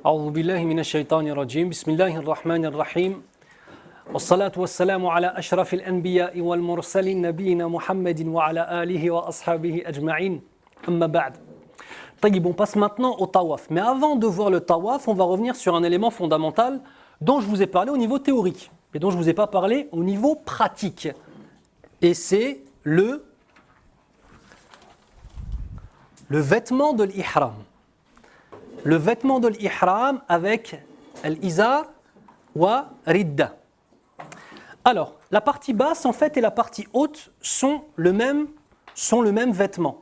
أعوذ بالله من الشيطان الرجيم بسم الله الرحمن الرحيم والصلاة والسلام على أشرف الأنبياء والمرسلين نبينا محمد وعلى آله وأصحابه أجمعين أما بعد. طيب, on passe maintenant au tawaf. Mais avant de voir le tawaf, on va revenir sur un élément fondamental dont je vous ai parlé au niveau théorique et dont je ne vous ai pas parlé au niveau pratique. Et c'est le vêtement de l'ihram. Le vêtement de l'ihram avec l'izar wa ridda. Alors, la partie basse en fait et la partie haute sont le même vêtement.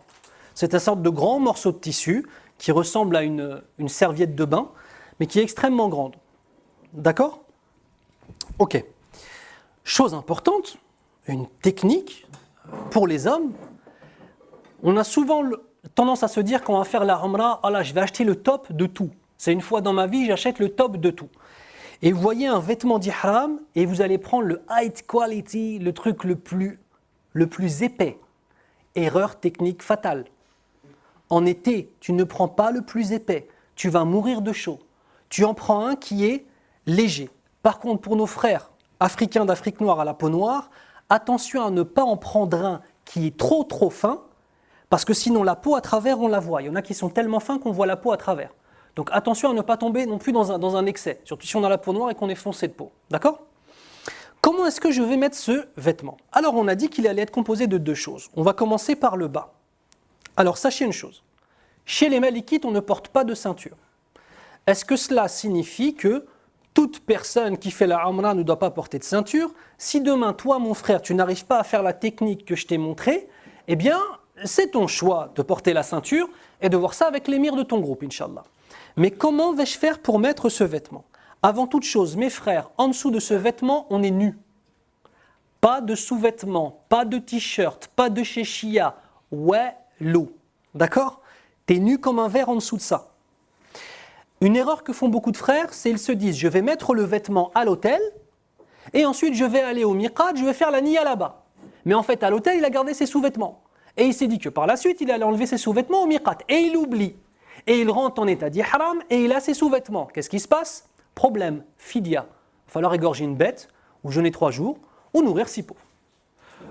C'est une sorte de grand morceau de tissu qui ressemble à une serviette de bain, mais qui est extrêmement grande. D'accord ? Ok. Chose importante, une technique pour les hommes. On a souvent tendance à se dire qu'on va faire la Umrah, oh là, je vais acheter le top de tout. C'est une fois dans ma vie, j'achète le top de tout. Et vous voyez un vêtement d'ihram et vous allez prendre le high quality, le truc le plus épais. Erreur technique fatale. En été, tu ne prends pas le plus épais. Tu vas mourir de chaud. Tu en prends un qui est léger. Par contre, pour nos frères africains d'Afrique noire à la peau noire, attention à ne pas en prendre un qui est trop fin, parce que sinon la peau à travers, on la voit. Il y en a qui sont tellement fins qu'on voit la peau à travers. Donc attention à ne pas tomber non plus dans un excès, surtout si on a la peau noire et qu'on est foncé de peau. D'accord ? Comment est-ce que je vais mettre ce vêtement ? Alors on a dit qu'il allait être composé de deux choses. On va commencer par le bas. Alors sachez une chose, chez les Malikites, on ne porte pas de ceinture. Est-ce que cela signifie que toute personne qui fait la Umrah ne doit pas porter de ceinture ? Si demain, toi mon frère, tu n'arrives pas à faire la technique que je t'ai montrée, eh bien c'est ton choix de porter la ceinture et de voir ça avec l'émir de ton groupe, Inch'Allah. Mais comment vais-je faire pour mettre ce vêtement ? Avant toute chose, mes frères, en dessous de ce vêtement, on est nu. Pas de sous-vêtements, pas de t-shirt, pas de chéchia. Ouais, l'eau. D'accord ? T'es nu comme un verre en dessous de ça. Une erreur que font beaucoup de frères, c'est qu'ils se disent, je vais mettre le vêtement à l'hôtel et ensuite je vais aller au miqat, je vais faire la niya là-bas. Mais en fait, à l'hôtel, il a gardé ses sous-vêtements. Et il s'est dit que par la suite, il allait enlever ses sous-vêtements au miqat. Et il oublie. Et il rentre en état d'ihram et il a ses sous-vêtements. Qu'est-ce qui se passe ? Problème, fidya. Il va falloir égorger une bête, ou jeûner 3 jours, ou nourrir 6 pauvres.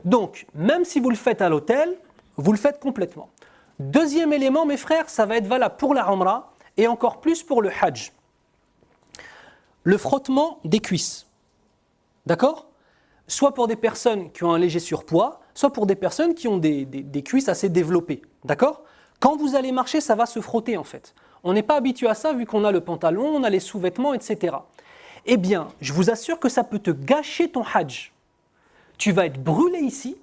Donc, même si vous le faites à l'hôtel, vous le faites complètement. Deuxième élément, mes frères, ça va être valable pour la Umrah et encore plus pour le Hajj. Le frottement des cuisses. D'accord ? Soit pour des personnes qui ont un léger surpoids, soit pour des personnes qui ont des cuisses assez développées. D'accord ? Quand vous allez marcher, ça va se frotter en fait. On n'est pas habitué à ça vu qu'on a le pantalon, on a les sous-vêtements, etc. Eh bien, je vous assure que ça peut te gâcher ton Hajj. Tu vas être brûlé ici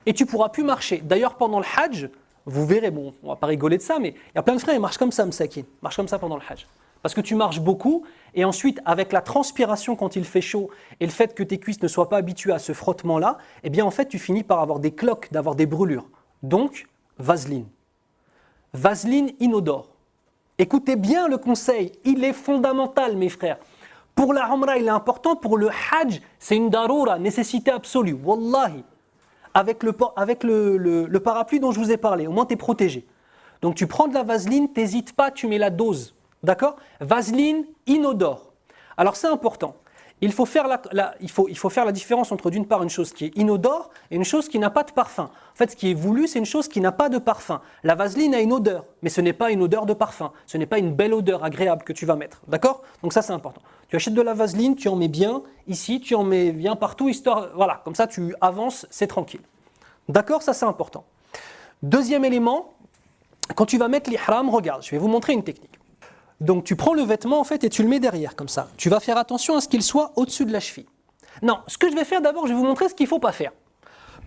et tu ne pourras plus marcher. D'ailleurs, pendant le Hajj, vous verrez, bon, on ne va pas rigoler de ça, mais il y a plein de frères qui marchent comme ça, Msakin. Ils marchent comme ça pendant le Hajj. Parce que tu marches beaucoup et ensuite, avec la transpiration quand il fait chaud et le fait que tes cuisses ne soient pas habituées à ce frottement-là, eh bien, en fait, tu finis par avoir des cloques, d'avoir des brûlures. Donc, vaseline. Vaseline inodore. Écoutez bien le conseil, il est fondamental mes frères. Pour la Umrah, il est important, pour le Hajj, c'est une daroura, nécessité absolue. Wallahi, avec le parapluie dont je vous ai parlé, au moins tu es protégé. Donc tu prends de la vaseline, t'hésites pas, tu mets la dose. D'accord ? Vaseline inodore. Alors c'est important. Il faut faire la différence entre d'une part une chose qui est inodore et une chose qui n'a pas de parfum. En fait, ce qui est voulu, c'est une chose qui n'a pas de parfum. La vaseline a une odeur, mais ce n'est pas une odeur de parfum. Ce n'est pas une belle odeur agréable que tu vas mettre. D'accord ? Donc ça, c'est important. Tu achètes de la vaseline, tu en mets bien ici, tu en mets bien partout, histoire, voilà, comme ça tu avances, c'est tranquille. D'accord ? Ça, c'est important. Deuxième élément, quand tu vas mettre l'ihram, regarde, je vais vous montrer une technique. Donc tu prends le vêtement en fait et tu le mets derrière comme ça. Tu vas faire attention à ce qu'il soit au-dessus de la cheville. Non, ce que je vais faire d'abord, je vais vous montrer ce qu'il ne faut pas faire.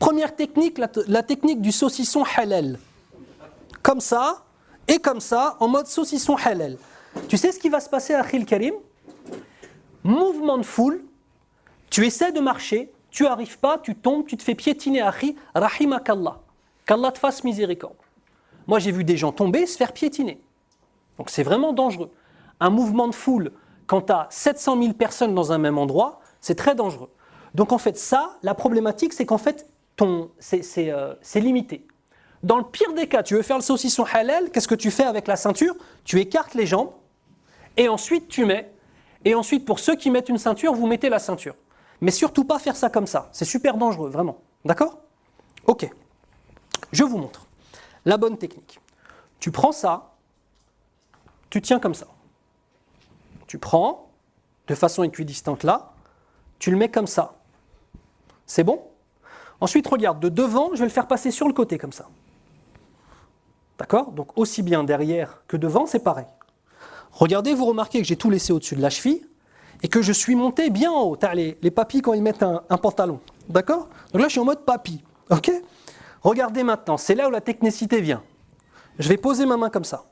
Première technique, la technique du saucisson halal. Comme ça et comme ça, en mode saucisson halal. Tu sais ce qui va se passer à Akhil Karim ? Mouvement de foule, tu essaies de marcher, tu n'arrives pas, tu tombes, tu te fais piétiner Akhi, rahimakallah. Qu'Allah te fasse miséricorde. Moi j'ai vu des gens tomber, se faire piétiner. Donc c'est vraiment dangereux. Un mouvement de foule, quand tu as 700 000 personnes dans un même endroit, c'est très dangereux. Donc en fait ça, la problématique c'est qu'en fait c'est limité. Dans le pire des cas, tu veux faire le saucisson halal, qu'est-ce que tu fais avec la ceinture ? Tu écartes les jambes Et ensuite, tu mets. Et ensuite, pour ceux qui mettent une ceinture, vous mettez la ceinture. Mais surtout pas faire ça comme ça. C'est super dangereux, vraiment. D'accord? Ok. Je vous montre. La bonne technique. Tu prends ça, tu tiens comme ça. Tu prends, de façon équidistante là, tu le mets comme ça. C'est bon? Ensuite, regarde, de devant, je vais le faire passer sur le côté comme ça. D'accord? Donc aussi bien derrière que devant, c'est pareil. Regardez, vous remarquez que j'ai tout laissé au-dessus de la cheville et que je suis monté bien en haut. T'as les papis quand ils mettent un pantalon. D'accord? Donc là, je suis en mode papy. Ok? Regardez maintenant, c'est là où la technicité vient. Je vais poser ma main comme ça.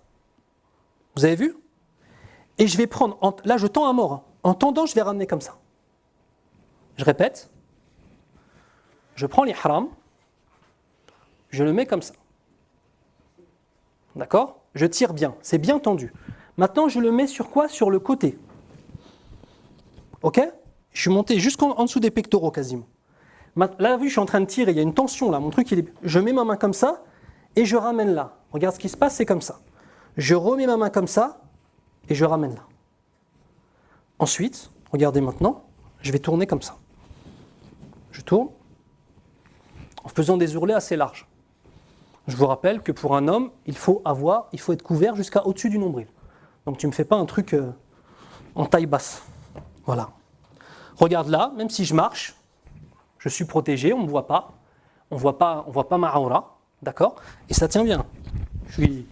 Vous avez vu? Et je vais prendre, là je tends à mort. Hein. En tendant, je vais ramener comme ça. Je répète. Je prends l'ihram. Je le mets comme ça. D'accord? Je tire bien. C'est bien tendu. Maintenant, je le mets sur quoi? Sur le côté. Ok? Je suis monté jusqu'en dessous des pectoraux quasiment. Là, vu, je suis en train de tirer, il y a une tension là, mon truc, je mets ma main comme ça et je ramène là. Regarde ce qui se passe, c'est comme ça. Je remets ma main comme ça et je ramène là. Ensuite, regardez maintenant, je vais tourner comme ça. Je tourne en faisant des ourlets assez larges. Je vous rappelle que pour un homme, il faut être couvert jusqu'à au-dessus du nombril. Donc tu ne me fais pas un truc en taille basse. Voilà. Regarde là, même si je marche, je suis protégé, on ne me voit pas. On voit pas ma aura, d'accord? Et ça tient bien. Je suis...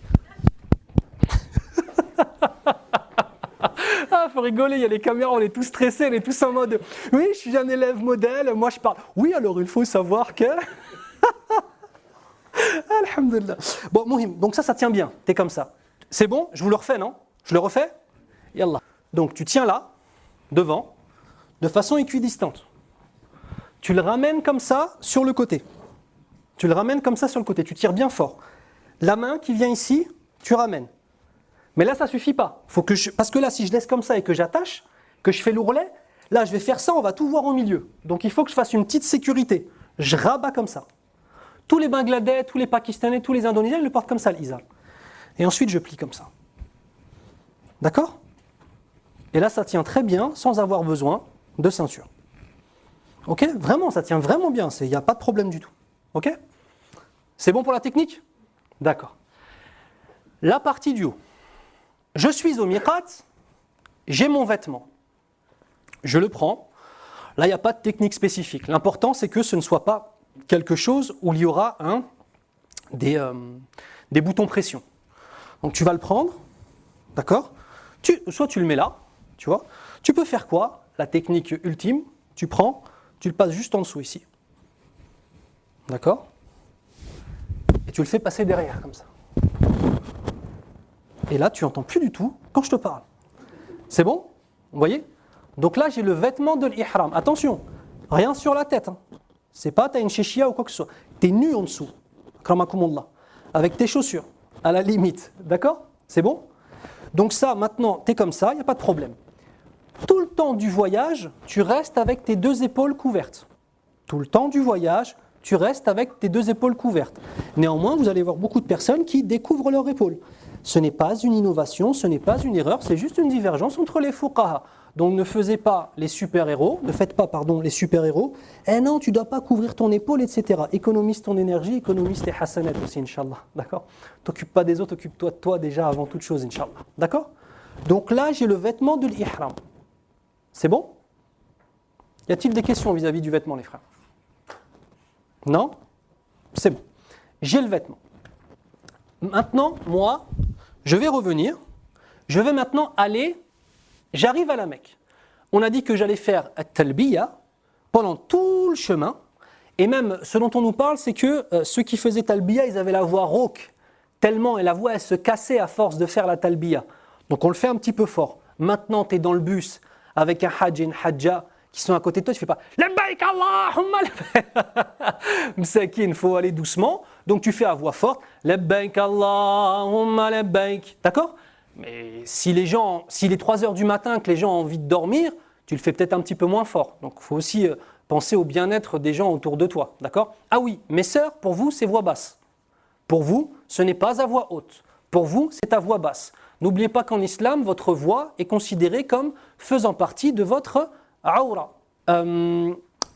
Ah, faut rigoler, il y a les caméras, on est tous stressés, on est tous en mode « Oui, je suis un élève modèle, moi je parle... » Oui, alors il faut savoir que... Alhamdulillah. Bon, Mohim, donc ça tient bien, t'es comme ça. C'est bon? Je vous le refais, non? Je le refais? Yallah. Donc tu tiens là, devant, de façon équidistante. Tu le ramènes comme ça sur le côté. Tu le ramènes comme ça sur le côté, tu tires bien fort. La main qui vient ici, tu ramènes. Mais là, ça ne suffit pas. Parce que là, si je laisse comme ça et que j'attache, que je fais l'ourlet, là, je vais faire ça, on va tout voir au milieu. Donc il faut que je fasse une petite sécurité. Je rabats comme ça. Tous les Bangladais, tous les Pakistanais, tous les Indonésiens, ils le portent comme ça, l'izar. Et ensuite, je plie comme ça. D'accord? Et là, ça tient très bien, sans avoir besoin de ceinture. Ok? Vraiment, ça tient vraiment bien. Il n'y a pas de problème du tout. Ok? C'est bon pour la technique? D'accord. La partie du haut. Je suis au miqat, j'ai mon vêtement. Je le prends. Là, il n'y a pas de technique spécifique. L'important, c'est que ce ne soit pas quelque chose où il y aura des boutons pression. Donc, tu vas le prendre. D'accord? Soit tu le mets là, tu vois. Tu peux faire quoi? La technique ultime, tu prends, tu le passes juste en dessous ici. D'accord? Et tu le fais passer derrière, comme ça. Et là, tu n'entends plus du tout quand je te parle. C'est bon? Vous voyez? Donc là, j'ai le vêtement de l'ihram. Attention, rien sur la tête. Hein. C'est pas, tu as une chéchia ou quoi que ce soit. Tu es nu en dessous. Kramakumullah. Avec tes chaussures, à la limite. D'accord? C'est bon? Donc ça, maintenant, tu es comme ça, il n'y a pas de problème. Tout le temps du voyage, tu restes avec tes deux épaules couvertes. Tout le temps du voyage, tu restes avec tes deux épaules couvertes. Néanmoins, vous allez voir beaucoup de personnes qui découvrent leurs épaules. Ce n'est pas une innovation, ce n'est pas une erreur, c'est juste une divergence entre les fuqaha. Donc ne faites pas les super-héros. Eh non, tu ne dois pas couvrir ton épaule, etc. Économise ton énergie, économise tes hasanat aussi, Inch'Allah. D'accord? T'occupe pas des autres, occupe-toi de toi déjà avant toute chose, Inch'Allah. D'accord? Donc là, j'ai le vêtement de l'ihram. C'est bon? Y a-t-il des questions vis-à-vis du vêtement, les frères? Non? C'est bon. J'ai le vêtement. Maintenant, moi, je vais revenir. Je vais maintenant aller... J'arrive à la Mecque. On a dit que j'allais faire Talbiya pendant tout le chemin. Et même, ce dont on nous parle, c'est que ceux qui faisaient Talbiya, ils avaient la voix rauque. Tellement, et la voix, elle se cassait à force de faire la Talbiya. Donc on le fait un petit peu fort. Maintenant, tu es dans le bus avec un hajj et une hajja qui sont à côté de toi, tu ne fais pas « Labbaik Allahumma labbaik ». Msakin, il faut aller doucement. Donc tu fais à voix forte « Labbaik Allahumma labbaik ». D'accord? Mais s'il est 3 heures du matin, que les gens ont envie de dormir, tu le fais peut-être un petit peu moins fort. Donc il faut aussi penser au bien-être des gens autour de toi. D'accord? Ah oui, mes sœurs, pour vous, c'est voix basse. Pour vous, ce n'est pas à voix haute. Pour vous, c'est à voix basse. N'oubliez pas qu'en islam, votre voix est considérée comme faisant partie de votre aura.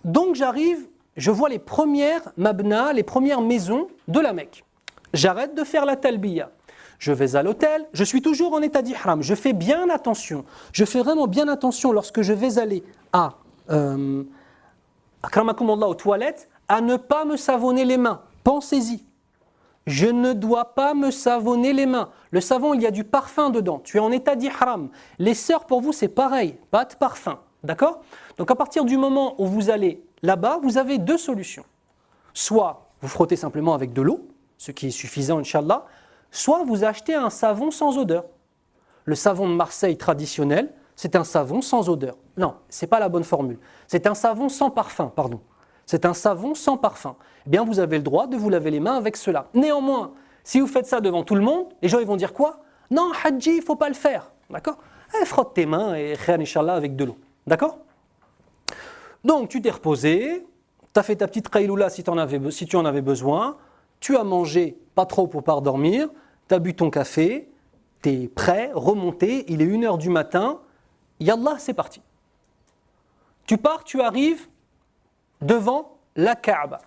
Donc j'arrive, je vois les premières mabna, les premières maisons de la Mecque. J'arrête de faire la talbiya. Je vais à l'hôtel, je suis toujours en état d'ihram. Je fais bien attention. Je fais vraiment bien attention lorsque je vais aller akramakumullah, aux toilettes, à ne pas me savonner les mains. Pensez-y. Je ne dois pas me savonner les mains. Le savon, il y a du parfum dedans. Tu es en état d'ihram. Les sœurs, pour vous, c'est pareil. Pas de parfum. D'accord ? Donc à partir du moment où vous allez là-bas, vous avez deux solutions. Soit vous frottez simplement avec de l'eau, ce qui est suffisant, Inch'Allah, soit vous achetez un savon sans odeur. Le savon de Marseille traditionnel, c'est un savon sans odeur. Non, ce n'est pas la bonne formule. C'est un savon sans parfum, pardon. C'est un savon sans parfum. Eh bien, vous avez le droit de vous laver les mains avec cela. Néanmoins, si vous faites ça devant tout le monde, les gens ils vont dire quoi ? Non, Hadji, il ne faut pas le faire. D'accord ? Frotte tes mains et khair, Inch'Allah, avec de l'eau. D'accord ? Donc, tu t'es reposé, tu as fait ta petite qayloula si tu en avais besoin, tu as mangé, pas trop pour pas dormir, tu as bu ton café, tu es prêt, remonté, il est 1h du matin, Yallah, c'est parti. Tu pars, tu arrives devant la Kaaba.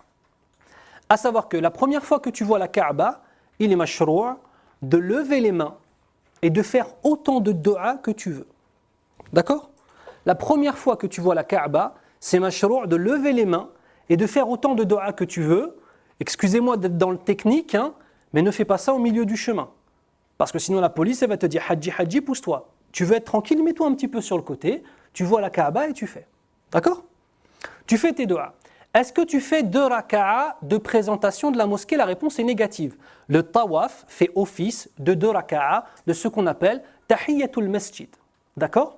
À savoir que la première fois que tu vois la Kaaba, il est mashrou' de lever les mains et de faire autant de dua que tu veux. D'accord ? La première fois que tu vois la Kaaba, c'est mashrou' de lever les mains et de faire autant de dua que tu veux. Excusez-moi d'être dans le technique, mais ne fais pas ça au milieu du chemin. Parce que sinon la police elle va te dire « Hadji, Hadji, pousse-toi ». Tu veux être tranquille, mets-toi un petit peu sur le côté, tu vois la Kaaba et tu fais. D'accord ? Tu fais tes doigts. Est-ce que tu fais 2 raka'a de présentation de la mosquée ? La réponse est négative. Le tawaf fait office de 2 raka'a de ce qu'on appelle tahiyyatul masjid. D'accord ?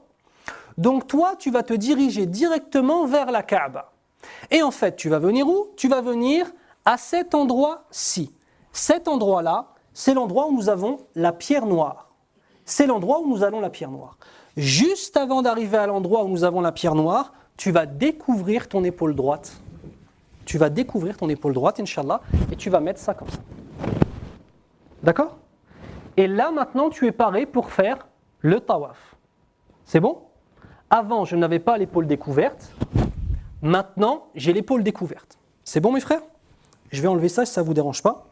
Donc toi, tu vas te diriger directement vers la Kaaba. Et en fait, tu vas venir où ? Tu vas venir à cet endroit-ci. Cet endroit-là, c'est l'endroit où nous avons la pierre noire. C'est l'endroit où nous allons la pierre noire. Juste avant d'arriver à l'endroit où nous avons la pierre noire, tu vas découvrir ton épaule droite. Tu vas découvrir ton épaule droite, Inch'Allah, et tu vas mettre ça comme ça. D'accord ? Et là, maintenant, tu es paré pour faire le tawaf. C'est bon ? Avant, je n'avais pas l'épaule découverte. Maintenant, j'ai l'épaule découverte. C'est bon, mes frères ? Je vais enlever ça si ça ne vous dérange pas.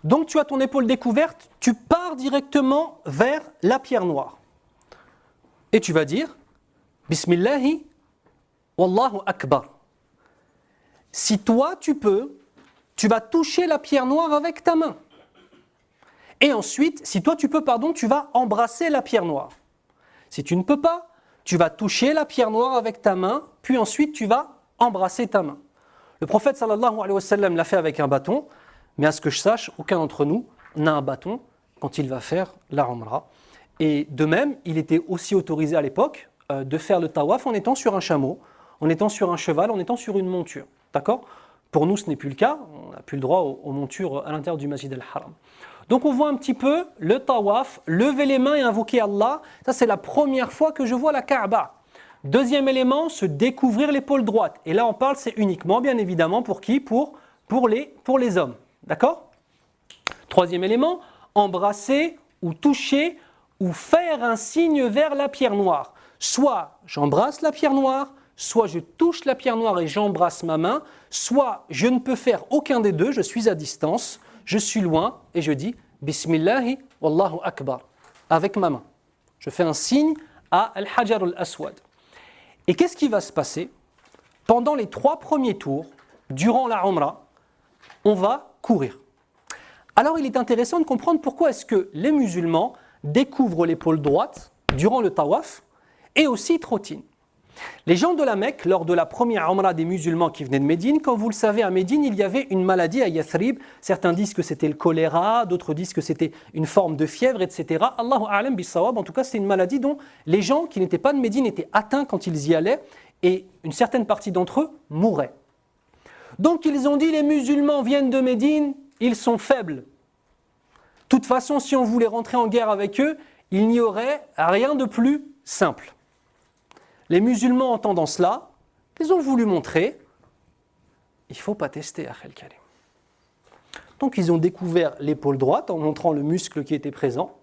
Donc tu as ton épaule découverte, tu pars directement vers la pierre noire. Et tu vas dire Bismillahi Wallahu Akbar. Si toi tu peux, tu vas toucher la pierre noire avec ta main. Et ensuite, si toi tu peux, tu vas embrasser la pierre noire. Si tu ne peux pas, tu vas toucher la pierre noire avec ta main, puis ensuite tu vas embrasser ta main. Le prophète sallallahu alayhi wa sallam l'a fait avec un bâton. Mais à ce que je sache, aucun d'entre nous n'a un bâton quand il va faire la Umrah. Et de même, il était aussi autorisé à l'époque de faire le tawaf en étant sur un chameau, en étant sur un cheval, en étant sur une monture. D'accord ? Pour nous, ce n'est plus le cas. On n'a plus le droit aux montures à l'intérieur du Masjid al-Haram. Donc on voit un petit peu le tawaf, lever les mains et invoquer Allah. Ça, c'est la première fois que je vois la Kaaba. Deuxième élément, se découvrir l'épaule droite. Et là, on parle, c'est uniquement, bien évidemment, pour qui ? Pour les hommes. D'accord ? Troisième élément, embrasser ou toucher ou faire un signe vers la pierre noire. Soit j'embrasse la pierre noire, soit je touche la pierre noire et j'embrasse ma main, soit je ne peux faire aucun des deux, je suis à distance, je suis loin et je dis Bismillahi Wallahu Akbar avec ma main. Je fais un signe à Al-Hajar al-Aswad. Et qu'est-ce qui va se passer ? Pendant les 3 premiers tours, durant la Umrah, on va courir. Alors il est intéressant de comprendre pourquoi est-ce que les musulmans découvrent l'épaule droite durant le tawaf et aussi trottinent. Les gens de la Mecque, lors de la première Umrah des musulmans qui venaient de Médine, comme vous le savez, à Médine, il y avait une maladie à Yathrib. Certains disent que c'était le choléra, d'autres disent que c'était une forme de fièvre, etc. Allahu a'lam bis-sawab. En tout cas, c'est une maladie dont les gens qui n'étaient pas de Médine étaient atteints quand ils y allaient et une certaine partie d'entre eux mouraient. Donc ils ont dit, les musulmans viennent de Médine, ils sont faibles. De toute façon, si on voulait rentrer en guerre avec eux, il n'y aurait rien de plus simple. Les musulmans, entendant cela, ils ont voulu montrer il ne faut pas tester, Akhel Karim. Donc ils ont découvert l'épaule droite en montrant le muscle qui était présent,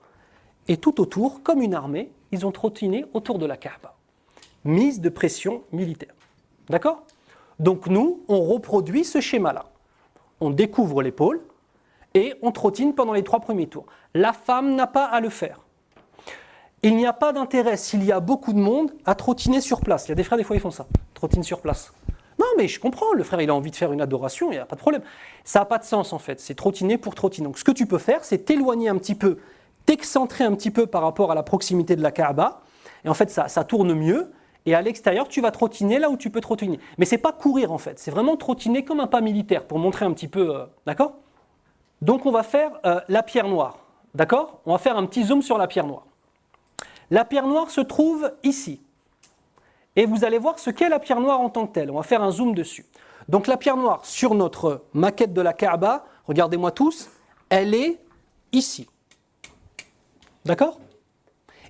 et tout autour, comme une armée, ils ont trottiné autour de la Kaaba. Mise de pression militaire. D'accord ? Donc nous, on reproduit ce schéma-là. On découvre l'épaule et on trottine pendant les 3 premiers tours. La femme n'a pas à le faire. Il n'y a pas d'intérêt, s'il y a beaucoup de monde, à trottiner sur place. Il y a des frères, des fois, ils font ça. Trottinent sur place. Non, mais je comprends, le frère, il a envie de faire une adoration, il n'y a pas de problème. Ça n'a pas de sens, en fait. C'est trottiner pour trottiner. Donc, ce que tu peux faire, c'est t'éloigner un petit peu, t'excentrer un petit peu par rapport à la proximité de la Kaaba. Et en fait, ça tourne mieux. Et à l'extérieur, tu vas trottiner là où tu peux trottiner. Mais ce n'est pas courir, en fait. C'est vraiment trottiner comme un pas militaire, pour montrer un petit peu... d'accord ? Donc, on va faire la pierre noire. D'accord ? On va faire un petit zoom sur la pierre noire. La pierre noire se trouve ici. Et vous allez voir ce qu'est la pierre noire en tant que telle. On va faire un zoom dessus. Donc la pierre noire sur notre maquette de la Kaaba, regardez-moi tous, elle est ici. D'accord ?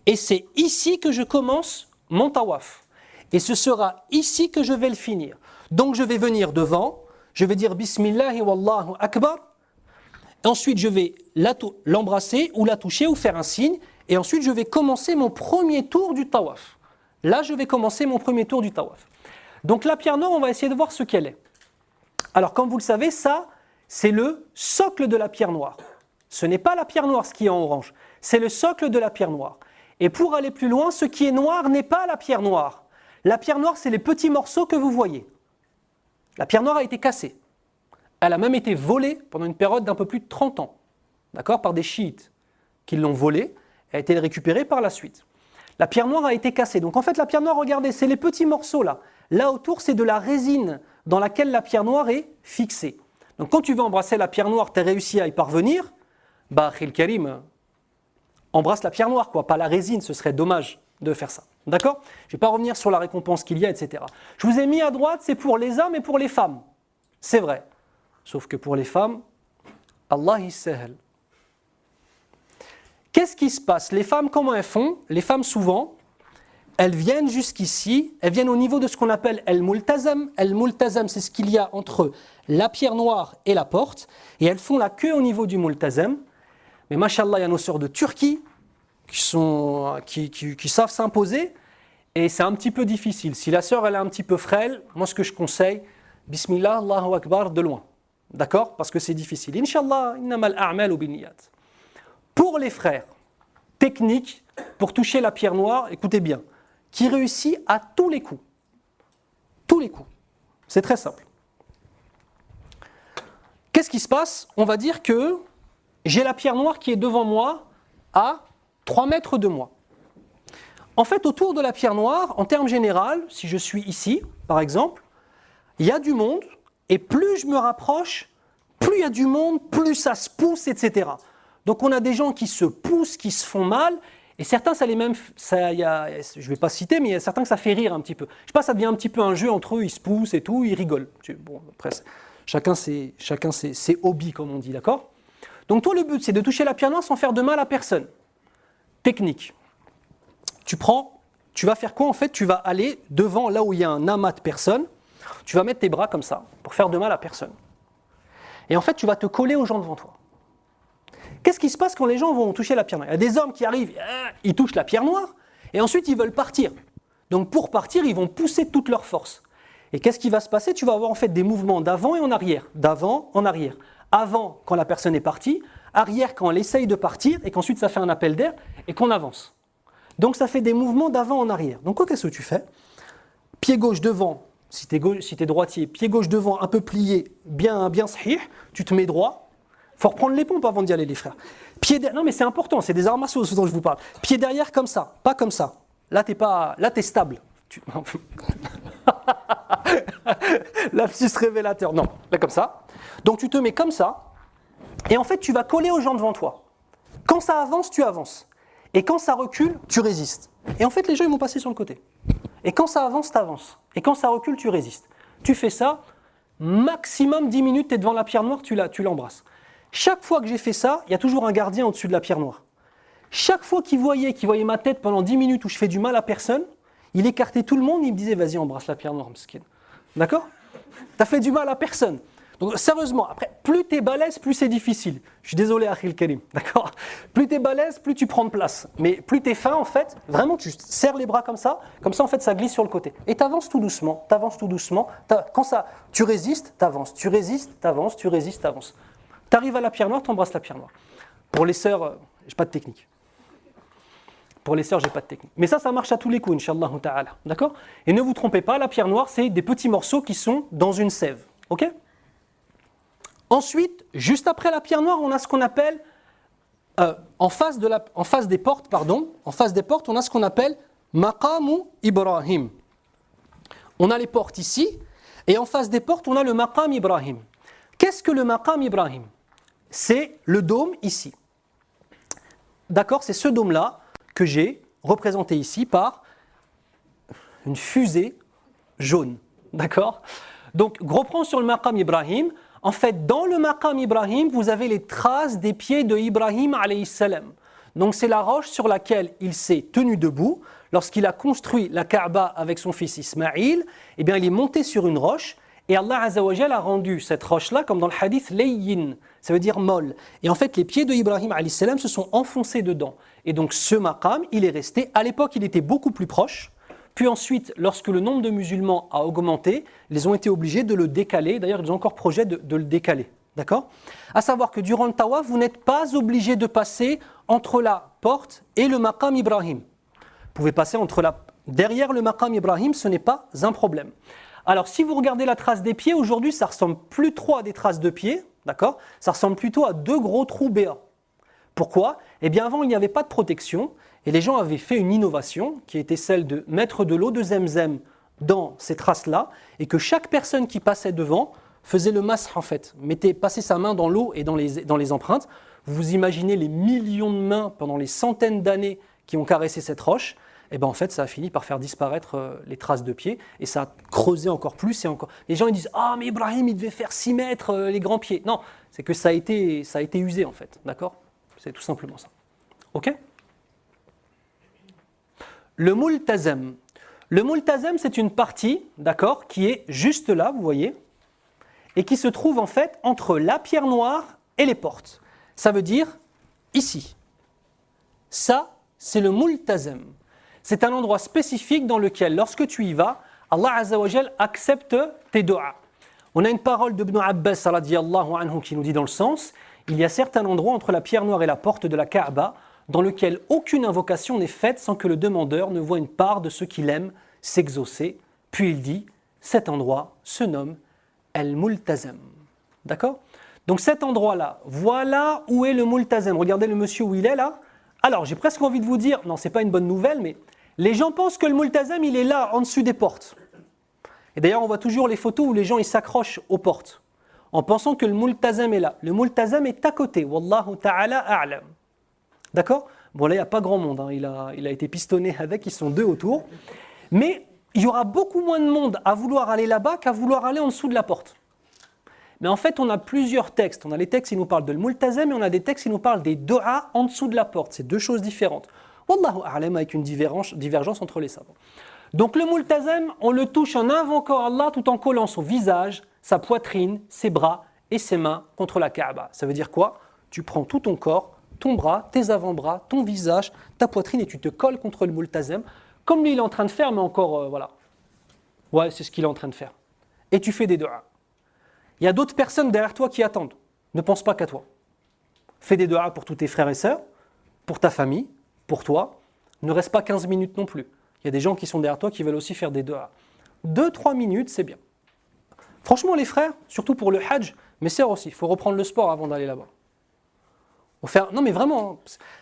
Et c'est ici que je commence mon tawaf. Et ce sera ici que je vais le finir. Donc je vais venir devant, je vais dire Bismillahi Wallahu Akbar. Ensuite je vais l'embrasser ou la toucher ou faire un signe. Et ensuite, je vais commencer mon premier tour du tawaf. Là, je vais commencer mon premier tour du tawaf. Donc la pierre noire, on va essayer de voir ce qu'elle est. Alors, comme vous le savez, ça, c'est le socle de la pierre noire. Ce n'est pas la pierre noire, ce qui est en orange. C'est le socle de la pierre noire. Et pour aller plus loin, ce qui est noir n'est pas la pierre noire. La pierre noire, c'est les petits morceaux que vous voyez. La pierre noire a été cassée. Elle a même été volée pendant une période d'un peu plus de 30 ans. D'accord ? Par des chiites qui l'ont volée. Elle a été récupérée par la suite. La pierre noire a été cassée. Donc en fait, la pierre noire, regardez, c'est les petits morceaux là. Là autour, c'est de la résine dans laquelle la pierre noire est fixée. Donc quand tu veux embrasser la pierre noire, tu as réussi à y parvenir, bah, Khil Karim, embrasse la pierre noire, quoi, pas la résine, ce serait dommage de faire ça. D'accord ? Je ne vais pas revenir sur la récompense qu'il y a, etc. Je vous ai mis à droite, c'est pour les hommes et pour les femmes. C'est vrai. Sauf que pour les femmes, Allah yissahal. Qu'est-ce qui se passe ? Les femmes, comment elles font ? Les femmes, souvent, elles viennent jusqu'ici, elles viennent au niveau de ce qu'on appelle el-multazam. El-multazam, c'est ce qu'il y a entre la pierre noire et la porte. Et elles font la queue au niveau du multazam. Mais machallah, il y a nos sœurs de Turquie qui savent s'imposer. Et c'est un petit peu difficile. Si la sœur, elle est un petit peu frêle, moi, ce que je conseille, Bismillah, Allahu Akbar, de loin. D'accord ? Parce que c'est difficile. Inch'Allah, innamal a'mal ou binniyat. Pour les frères, technique pour toucher la pierre noire, écoutez bien, qui réussit à tous les coups. Tous les coups. C'est très simple. Qu'est-ce qui se passe ? On va dire que j'ai la pierre noire qui est devant moi à 3 mètres de moi. En fait, autour de la pierre noire, en termes généraux, si je suis ici, par exemple, il y a du monde, et plus je me rapproche, plus il y a du monde, plus ça se pousse, etc. Donc on a des gens qui se poussent, qui se font mal, et certains, je ne vais pas citer, mais il y a certains que ça fait rire un petit peu. Je sais pas, ça devient un petit peu un jeu entre eux, ils se poussent et tout, ils rigolent. Bon, après, chacun ses hobbies, comme on dit, d'accord ? Donc toi, le but, c'est de toucher la pierre noire sans faire de mal à personne. Technique. Tu vas faire quoi en fait ? Tu vas aller devant, là où il y a un amas de personnes, tu vas mettre tes bras comme ça, pour faire de mal à personne. Et en fait, tu vas te coller aux gens devant toi. Qu'est-ce qui se passe quand les gens vont toucher la pierre noire ? Il y a des hommes qui arrivent, ils touchent la pierre noire, et ensuite ils veulent partir. Donc pour partir, ils vont pousser de toute leur force. Et qu'est-ce qui va se passer ? Tu vas avoir en fait des mouvements d'avant et en arrière. D'avant, en arrière. Avant, quand la personne est partie. Arrière, quand elle essaye de partir, et qu'ensuite ça fait un appel d'air, et qu'on avance. Donc ça fait des mouvements d'avant en arrière. Donc qu'est-ce que tu fais ? Pied gauche devant, si tu es droitier, pied gauche devant, un peu plié, bien sahih, tu te mets droit. Il faut reprendre les pompes avant d'y aller, les frères. Non, mais c'est important, c'est des arts martiaux, ce dont je vous parle. Pied derrière comme ça, pas comme ça. Là, t'es stable. Lapsus révélateur. Non, là, comme ça. Donc, tu te mets comme ça. Et en fait, tu vas coller aux gens devant toi. Quand ça avance, tu avances. Et quand ça recule, tu résistes. Et en fait, les gens, ils vont passer sur le côté. Et quand ça avance, tu avances. Et quand ça recule, tu résistes. Tu fais ça, maximum 10 minutes, tu es devant la pierre noire, tu l'embrasses. Chaque fois que j'ai fait ça, il y a toujours un gardien au-dessus de la pierre noire. Chaque fois qu'il voyait ma tête pendant 10 minutes où je fais du mal à personne, il écartait tout le monde, il me disait « Vas-y, embrasse la pierre noire, mesquine. » D'accord ? T'as fait du mal à personne. Donc sérieusement, après, plus t'es balèze, plus c'est difficile. Je suis désolé, Akhil Karim, d'accord? Plus t'es balèze, plus tu prends de place. Mais plus t'es fin, en fait, vraiment, tu serres les bras comme ça, en fait, ça glisse sur le côté. Et t'avances tout doucement, Quand ça, tu résistes, t'avances, tu résistes, t'avances, tu résistes, t'avances. T'arrives à la pierre noire, t'embrasses la pierre noire. Pour les sœurs, j'ai pas de technique. Mais ça marche à tous les coups, Inch'Allah ta'ala, d'accord? Et ne vous trompez pas, la pierre noire, c'est des petits morceaux qui sont dans une sève, ok? Ensuite, juste après la pierre noire, on a ce qu'on appelle, en face des portes, on a ce qu'on appelle Maqamu Ibrahim. On a les portes ici, et en face des portes, on a le Maqam Ibrahim. Qu'est-ce que le Maqam Ibrahim? C'est le dôme ici. D'accord? C'est ce dôme-là que j'ai représenté ici par une fusée jaune. D'accord? Donc, gros plan sur le Maqam Ibrahim. En fait, dans le Maqam Ibrahim, vous avez les traces des pieds de Ibrahim alayhi salam. Donc c'est la roche sur laquelle il s'est tenu debout. Lorsqu'il a construit la Kaaba avec son fils Ismaïl, eh bien il est monté sur une roche et Allah Azza wa Jal a rendu cette roche-là, comme dans le hadith, layyin, ça veut dire molle. Et en fait, les pieds de Ibrahim alayhi salam se sont enfoncés dedans. Et donc ce maqam, il est resté, à l'époque il était beaucoup plus proche. Puis ensuite, lorsque le nombre de musulmans a augmenté, ils ont été obligés de le décaler. D'ailleurs, ils ont encore projet de le décaler. D'accord ? À savoir que durant le tawaf, vous n'êtes pas obligé de passer entre la porte et le maqam Ibrahim. Vous pouvez passer derrière le maqam Ibrahim, ce n'est pas un problème. Alors, si vous regardez la trace des pieds, aujourd'hui, ça ressemble plus trop à des traces de pieds. D'accord ? Ça ressemble plutôt à deux gros trous béats. Pourquoi ? Eh bien, avant, il n'y avait pas de protection. Et les gens avaient fait une innovation qui était celle de mettre de l'eau de Zemzem dans ces traces-là et que chaque personne qui passait devant faisait le mash en fait, passait sa main dans l'eau et dans les empreintes. Vous imaginez les millions de mains pendant les centaines d'années qui ont caressé cette roche. Et bien en fait, ça a fini par faire disparaître les traces de pieds et ça a creusé encore plus et encore. Les gens ils disent ah mais Ibrahim il devait faire 6 mètres les grands pieds. Non, c'est que ça a été usé en fait, d'accord ? C'est tout simplement ça. Ok ? Le multazam. Le multazam, c'est une partie, d'accord, qui est juste là, vous voyez, et qui se trouve en fait entre la pierre noire et les portes. Ça veut dire ici. Ça, c'est le multazam. C'est un endroit spécifique dans lequel, lorsque tu y vas, Allah Azza wa Jal accepte tes du'as. On a une parole d'Ibn Abbas radiyallahu anhu qui nous dit dans le sens, il y a certains endroits entre la pierre noire et la porte de la Kaaba dans lequel aucune invocation n'est faite sans que le demandeur ne voie une part de ce qu'il aime s'exaucer. Puis il dit, cet endroit se nomme Al-Multazam. D'accord ? Donc cet endroit-là, voilà où est le Multazam. Regardez le monsieur où il est là. Alors j'ai presque envie de vous dire, non c'est pas une bonne nouvelle, mais les gens pensent que le Multazam il est là, en dessus des portes. Et d'ailleurs on voit toujours les photos où les gens ils s'accrochent aux portes, en pensant que le Multazam est là. Le Multazam est à côté, Wallahu ta'ala a'lam. D'accord ? Bon là il n'y a pas grand monde, hein. il a été pistonné avec, ils sont deux autour. Mais il y aura beaucoup moins de monde à vouloir aller là-bas qu'à vouloir aller en dessous de la porte. Mais en fait on a plusieurs textes, on a les textes qui nous parlent de Multazam et on a des textes qui nous parlent des du'as en dessous de la porte, c'est deux choses différentes. Wallahu a'lam avec une divergence entre les savants. Donc le Multazam, on le touche en invoquant Allah tout en collant son visage, sa poitrine, ses bras et ses mains contre la Kaaba. Ça veut dire quoi ? Tu prends tout ton corps, ton bras, tes avant-bras, ton visage, ta poitrine et tu te colles contre le Multazam, comme lui il est en train de faire, mais encore, voilà. Ouais, c'est ce qu'il est en train de faire. Et tu fais des du'as. Il y a d'autres personnes derrière toi qui attendent. Ne pense pas qu'à toi. Fais des du'as pour tous tes frères et sœurs, pour ta famille, pour toi. Ne reste pas 15 minutes non plus. Il y a des gens qui sont derrière toi qui veulent aussi faire des du'as. 2-3 minutes, c'est bien. Franchement, les frères, surtout pour le hajj, mais sœurs aussi, il faut reprendre le sport avant d'aller là-bas. Non mais vraiment,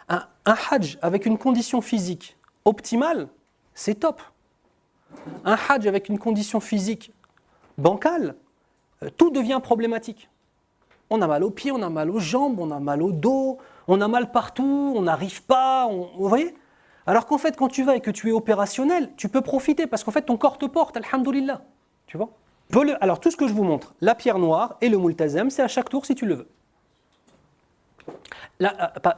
un hajj avec une condition physique optimale, c'est top. Un hajj avec une condition physique bancale, tout devient problématique. On a mal aux pieds, on a mal aux jambes, on a mal au dos, on a mal partout, on n'arrive pas, vous voyez ? Alors qu'en fait, quand tu vas et que tu es opérationnel, tu peux profiter parce qu'en fait, ton corps te porte, alhamdoulilah. Tu vois ? Alors tout ce que je vous montre, la pierre noire et le multazam, c'est à chaque tour si tu le veux.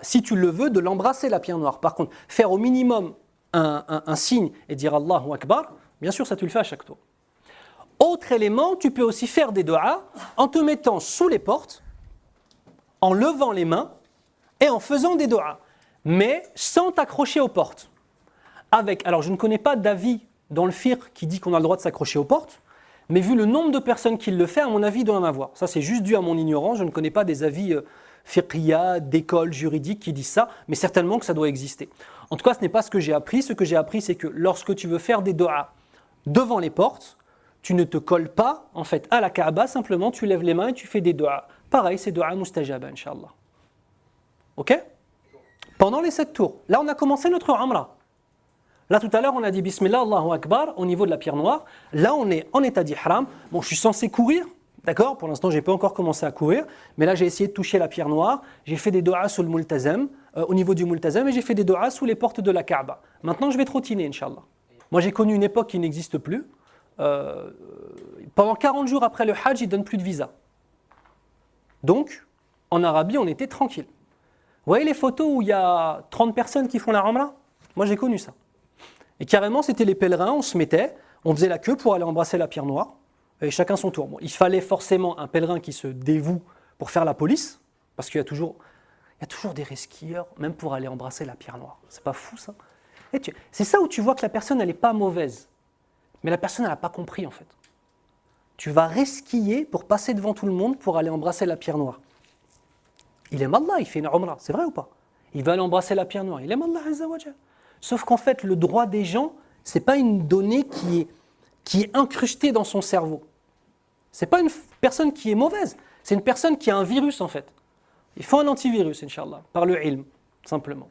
Si tu le veux, de l'embrasser la pierre noire. Par contre, faire au minimum un signe et dire Allahu Akbar, bien sûr ça tu le fais à chaque tour. Autre élément, tu peux aussi faire des du'as en te mettant sous les portes, en levant les mains et en faisant des du'as, mais sans t'accrocher aux portes. Alors je ne connais pas d'avis dans le fiqh qui dit qu'on a le droit de s'accrocher aux portes, mais vu le nombre de personnes qui le fait, à mon avis, il doit en avoir. Ça, c'est juste dû à mon ignorance, je ne connais pas des avis fiqhiyya, d'écoles juridiques qui disent ça, mais certainement que ça doit exister. En tout cas, ce n'est pas ce que j'ai appris. Ce que j'ai appris, c'est que lorsque tu veux faire des du'as devant les portes, tu ne te colles pas en fait à la Kaaba, simplement tu lèves les mains et tu fais des du'as. Pareil, c'est du'a mustajaba, Inch'Allah. Ok? Pendant les 7 tours. Là, on a commencé notre Umrah. Là, tout à l'heure, on a dit Bismillah, Allahu Akbar au niveau de la pierre noire. Là, on est en état d'ihram. Bon, je suis censé courir, d'accord? Pour l'instant, je n'ai pas encore commencé à courir. Mais là, j'ai essayé de toucher la pierre noire. J'ai fait des du'as sous le multazam, au niveau du multazam, et j'ai fait des du'as sous les portes de la Kaaba. Maintenant, je vais trottiner, Inch'Allah. Moi, j'ai connu une époque qui n'existe plus. Pendant 40 jours après le Hajj, ils ne donnent plus de visa. Donc, en Arabie, on était tranquille. Vous voyez les photos où il y a 30 personnes qui font la Umrah? Moi, j'ai connu ça. Et carrément, c'était les pèlerins, on se mettait, on faisait la queue pour aller embrasser la pierre noire, et chacun son tour. Bon, il fallait forcément un pèlerin qui se dévoue pour faire la police, parce qu'il y a toujours des resquilleurs, même pour aller embrasser la pierre noire. C'est pas fou, ça? C'est ça où tu vois que la personne, elle n'est pas mauvaise. Mais la personne, elle n'a pas compris, en fait. Tu vas resquiller pour passer devant tout le monde pour aller embrasser la pierre noire. Il aime Allah, il fait une umrah, c'est vrai ou pas? Il va aller embrasser la pierre noire, il aime Allah Azza wa Jal. Sauf qu'en fait, le droit des gens, ce n'est pas une donnée qui est incrustée dans son cerveau. Ce n'est pas une personne qui est mauvaise, c'est une personne qui a un virus, en fait. Il faut un antivirus, Inch'Allah, par le ilm, simplement.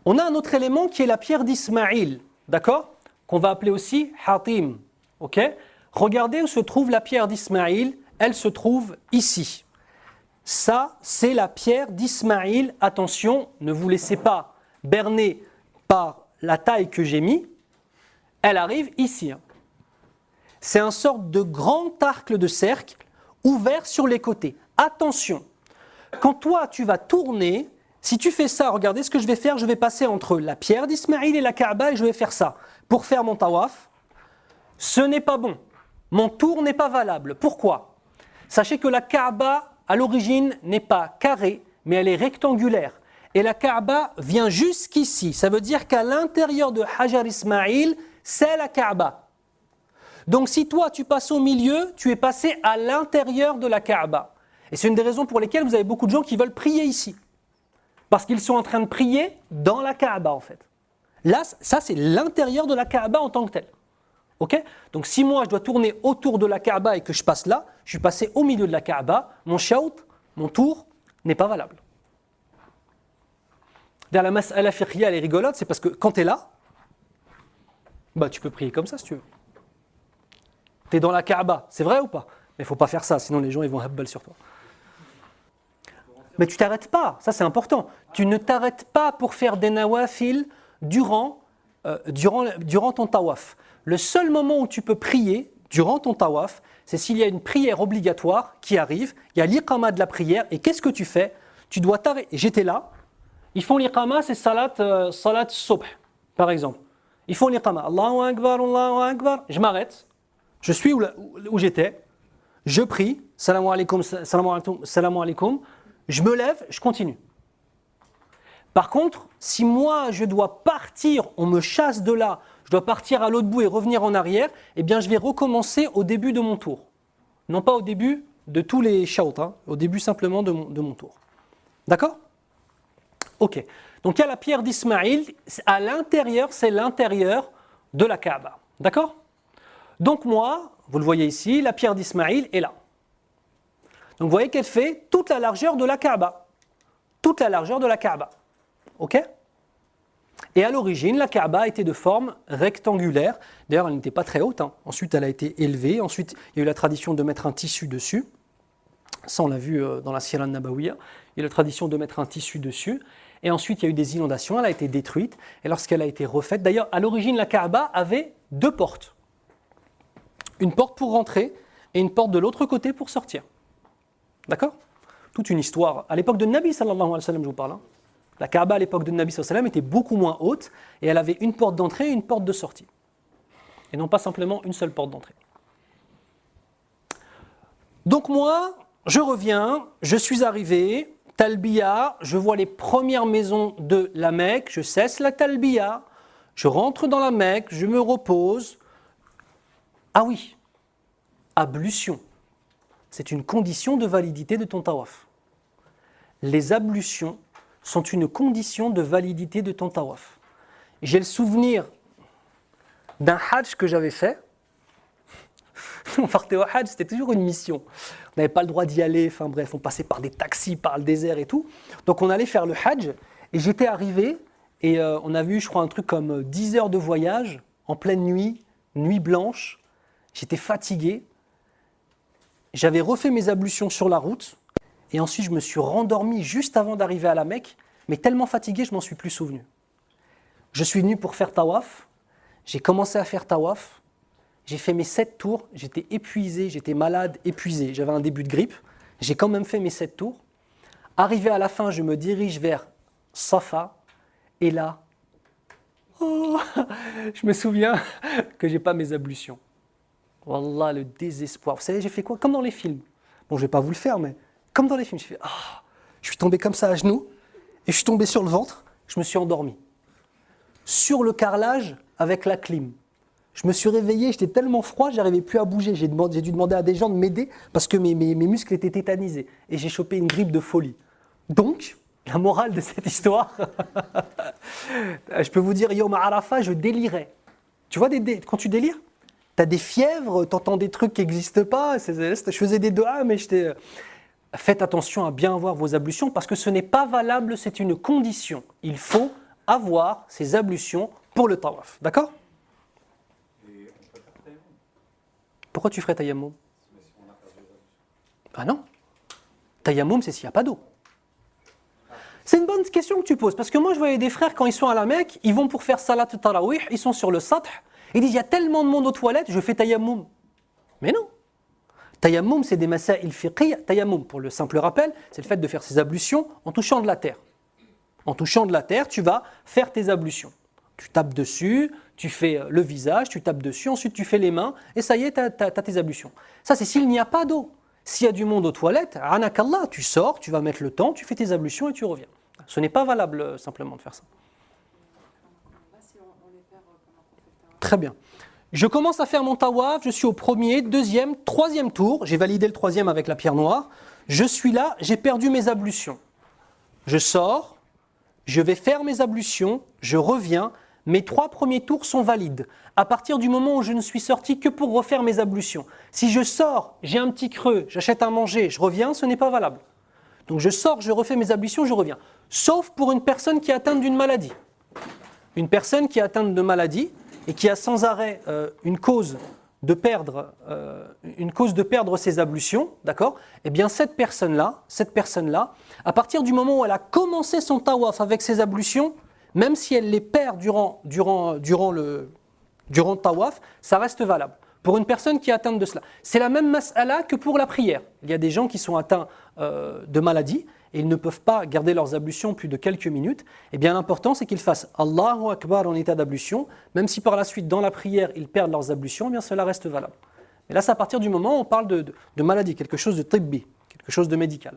On a un autre élément qui est la pierre d'Ismaïl, d'accord? Qu'on va appeler aussi Hatim, ok? Regardez où se trouve la pierre d'Ismaïl, elle se trouve ici. Ça, c'est la pierre d'Ismaïl. Attention, ne vous laissez pas berner par la taille que j'ai mis. Elle arrive ici. C'est un sorte de grand arc de cercle ouvert sur les côtés. Attention, quand toi tu vas tourner, si tu fais ça, regardez ce que je vais faire, je vais passer entre la pierre d'Ismaïl et la Kaaba et je vais faire ça. Pour faire mon tawaf, ce n'est pas bon. Mon tour n'est pas valable. Pourquoi? Sachez que la Kaaba, à l'origine, n'est pas carrée, mais elle est rectangulaire. Et la Kaaba vient jusqu'ici. Ça veut dire qu'à l'intérieur de Hajar Ismaïl, c'est la Kaaba. Donc si toi, tu passes au milieu, tu es passé à l'intérieur de la Kaaba. Et c'est une des raisons pour lesquelles vous avez beaucoup de gens qui veulent prier ici. Parce qu'ils sont en train de prier dans la Kaaba, en fait. Là, ça, c'est l'intérieur de la Kaaba en tant que tel. Ok? Donc si moi je dois tourner autour de la Kaaba et que je passe là, je suis passé au milieu de la Kaaba, mon shout, mon tour n'est pas valable. La mas'ala fiqhiyya, elle est rigolote, c'est parce que quand tu es là, bah tu peux prier comme ça si tu veux. Tu es dans la Kaaba, c'est vrai ou pas? Mais il ne faut pas faire ça, sinon les gens ils vont habbal sur toi. Mais tu t'arrêtes pas, ça c'est important. Tu ne t'arrêtes pas pour faire des nawafil durant ton tawaf. Le seul moment où tu peux prier durant ton tawaf, c'est s'il y a une prière obligatoire qui arrive, il y a l'iqama de la prière, et qu'est-ce que tu fais? Tu dois t'arrêter. J'étais là, ils font l'iqama, c'est salat subh, par exemple. Ils font l'iqama, Allahu Akbar, je m'arrête, je suis où j'étais, je prie, salam alaikum, salam alaikum, je me lève, je continue. Par contre, si moi je dois partir, on me chasse de là, je dois partir à l'autre bout et revenir en arrière, eh bien je vais recommencer au début de mon tour. Non pas au début de tous les shouts, au début simplement de mon tour. D'accord? Ok. Donc il y a la pierre d'Ismaïl, à l'intérieur, c'est l'intérieur de la Kaaba. D'accord? Donc moi, vous le voyez ici, la pierre d'Ismaïl est là. Donc vous voyez qu'elle fait toute la largeur de la Kaaba. Toute la largeur de la Kaaba. Ok? Et à l'origine, la Kaaba était de forme rectangulaire. D'ailleurs, elle n'était pas très haute. Ensuite, elle a été élevée. Ensuite, il y a eu la tradition de mettre un tissu dessus. Ça, on l'a vu dans la Sira Nabawiya. Il y a la tradition de mettre un tissu dessus. Et ensuite, il y a eu des inondations. Elle a été détruite. Et lorsqu'elle a été refaite, d'ailleurs, à l'origine, la Kaaba avait 2 portes. Une porte pour rentrer et une porte de l'autre côté pour sortir. D'accord? Toute une histoire. À l'époque de Nabi sallallahu alayhi wa sallam, je vous parle. La Kaaba à l'époque de Nabi sallallahu alayhi wa sallam était beaucoup moins haute et elle avait une porte d'entrée et une porte de sortie. Et non pas simplement une seule porte d'entrée. Donc moi, je reviens, je suis arrivé, talbiya, je vois les premières maisons de la Mecque, je cesse la talbiya, je rentre dans la Mecque, je me repose. Ah oui, ablution. C'est une condition de validité de ton tawaf. Les ablutions sont une condition de validité de ton tawaf. J'ai le souvenir d'un hajj que j'avais fait. On partait au hajj, c'était toujours une mission. On n'avait pas le droit d'y aller, enfin bref, on passait par des taxis, par le désert et tout. Donc on allait faire le hajj et j'étais arrivé et on a vu, je crois, un truc comme 10 heures de voyage en pleine nuit, nuit blanche. J'étais fatigué. J'avais refait mes ablutions sur la route et ensuite je me suis rendormi juste avant d'arriver à la Mecque, mais tellement fatigué, je m'en suis plus souvenu. Je suis venu pour faire tawaf, j'ai commencé à faire tawaf, j'ai fait mes 7 tours, j'étais épuisé, j'étais malade, épuisé, j'avais un début de grippe, j'ai quand même fait mes 7 tours. Arrivé à la fin, je me dirige vers Safa et là, oh, je me souviens que j'ai pas mes ablutions. Wallah, le désespoir. Vous savez, j'ai fait quoi? Comme dans les films. Bon, je vais pas vous le faire, mais comme dans les films, j'ai fait je suis tombé comme ça à genoux et je suis tombé sur le ventre, je me suis endormi. Sur le carrelage avec la clim. Je me suis réveillé, j'étais tellement froid, j'arrivais plus à bouger. J'ai dû demander à des gens de m'aider parce que mes muscles étaient tétanisés et j'ai chopé une grippe de folie. Donc, la morale de cette histoire, je peux vous dire, Yom Arafat, je délirais. Tu vois, quand tu délires, tu as des fièvres, tu entends des trucs qui n'existent pas. Je faisais des doigts, mais j'étais... Faites attention à bien avoir vos ablutions parce que ce n'est pas valable, c'est une condition. Il faut avoir ces ablutions pour le tawaf. D'accord? Pourquoi tu ferais tayammum? Ah non. Tayammum, c'est s'il n'y a pas d'eau. C'est une bonne question que tu poses, parce que moi je voyais des frères quand ils sont à la Mecque, ils vont pour faire salat tarawih, ils sont sur le sath, ils disent il y a tellement de monde aux toilettes, je fais tayammum. Mais non. Tayammum, c'est des masail fiqhi. Tayammum, pour le simple rappel, c'est le fait de faire ses ablutions en touchant de la terre. En touchant de la terre, tu vas faire tes ablutions. Tu tapes dessus, tu fais le visage, tu tapes dessus, ensuite tu fais les mains, et ça y est, tu as tes ablutions. Ça, c'est s'il n'y a pas d'eau. S'il y a du monde aux toilettes, anakallah, tu sors, tu vas mettre le temps, tu fais tes ablutions et tu reviens. Ce n'est pas valable simplement de faire ça. Très bien. Je commence à faire mon tawaf, je suis au premier, deuxième, troisième tour. J'ai validé le troisième avec la pierre noire. Je suis là, j'ai perdu mes ablutions. Je sors, je vais faire mes ablutions, je reviens. Mes 3 premiers tours sont valides. À partir du moment où je ne suis sorti que pour refaire mes ablutions. Si je sors, j'ai un petit creux, j'achète à manger, je reviens, ce n'est pas valable. Donc je sors, je refais mes ablutions, je reviens. Sauf pour une personne qui est atteinte d'une maladie. Une personne qui est atteinte de maladie et qui a sans arrêt une cause de perdre ses ablutions, d'accord? Eh bien cette personne-là, à partir du moment où elle a commencé son tawaf avec ses ablutions, même si elle les perd durant le tawaf, ça reste valable. Pour une personne qui est atteinte de cela. C'est la même mas'ala que pour la prière. Il y a des gens qui sont atteints de maladie et ils ne peuvent pas garder leurs ablutions plus de quelques minutes. Eh bien l'important c'est qu'ils fassent Allahu Akbar en état d'ablution, même si par la suite dans la prière ils perdent leurs ablutions, eh bien cela reste valable. Et là c'est à partir du moment où on parle de maladie, quelque chose de tibbi, quelque chose de médical.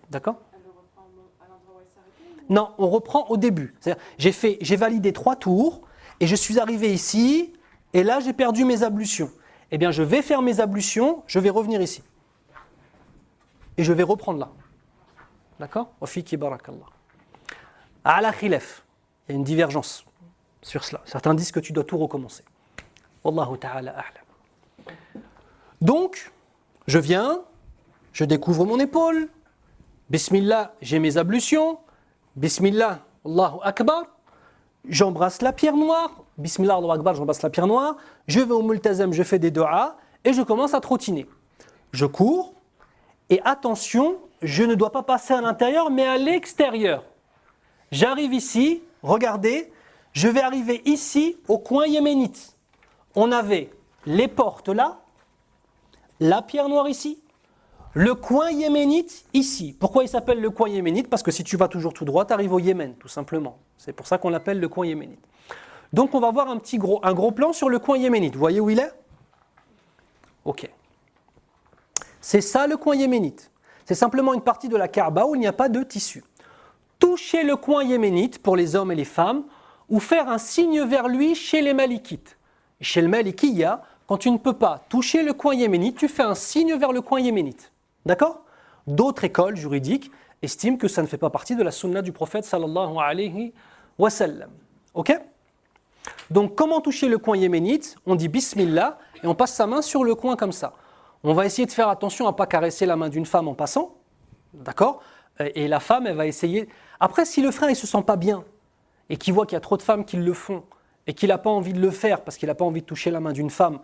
D'accord ? Non, on reprend au début. C'est-à-dire, j'ai validé 3 tours et je suis arrivé ici et là j'ai perdu mes ablutions. Eh bien je vais faire mes ablutions, je vais revenir ici. Et je vais reprendre là. D'accord ? Wa fiki barakallah. Ala khilaf. Il y a une divergence sur cela. Certains disent que tu dois tout recommencer. Wallahu ta'ala a'lam. Donc, je viens, je découvre mon épaule. Bismillah, j'ai mes ablutions. Bismillah, Allahu Akbar, j'embrasse la pierre noire. Bismillah, Allahu Akbar, j'embrasse la pierre noire. Je vais au multazam, je fais des du'as et je commence à trottiner. Je cours et attention, je ne dois pas passer à l'intérieur mais à l'extérieur. J'arrive ici, regardez, je vais arriver ici au coin yéménite. On avait les portes là, la pierre noire ici. Le coin yéménite, ici. Pourquoi il s'appelle le coin yéménite ? Parce que si tu vas toujours tout droit, tu arrives au Yémen, tout simplement. C'est pour ça qu'on l'appelle le coin yéménite. Donc on va voir un gros plan sur le coin yéménite. Vous voyez où il est ? Ok. C'est ça le coin yéménite. C'est simplement une partie de la Kaaba où il n'y a pas de tissu. Toucher le coin yéménite pour les hommes et les femmes ou faire un signe vers lui chez les Malikites. Chez le Malikiya, quand tu ne peux pas toucher le coin yéménite, tu fais un signe vers le coin yéménite. D'accord ? D'autres écoles juridiques estiment que ça ne fait pas partie de la sunna du prophète sallallahu alayhi wa sallam. Ok ? Donc comment toucher le coin yéménite ? On dit bismillah et on passe sa main sur le coin comme ça. On va essayer de faire attention à ne pas caresser la main d'une femme en passant. D'accord ? Et la femme, elle va essayer... Après, si le frère ne se sent pas bien et qu'il voit qu'il y a trop de femmes qui le font et qu'il n'a pas envie de le faire parce qu'il n'a pas envie de toucher la main d'une femme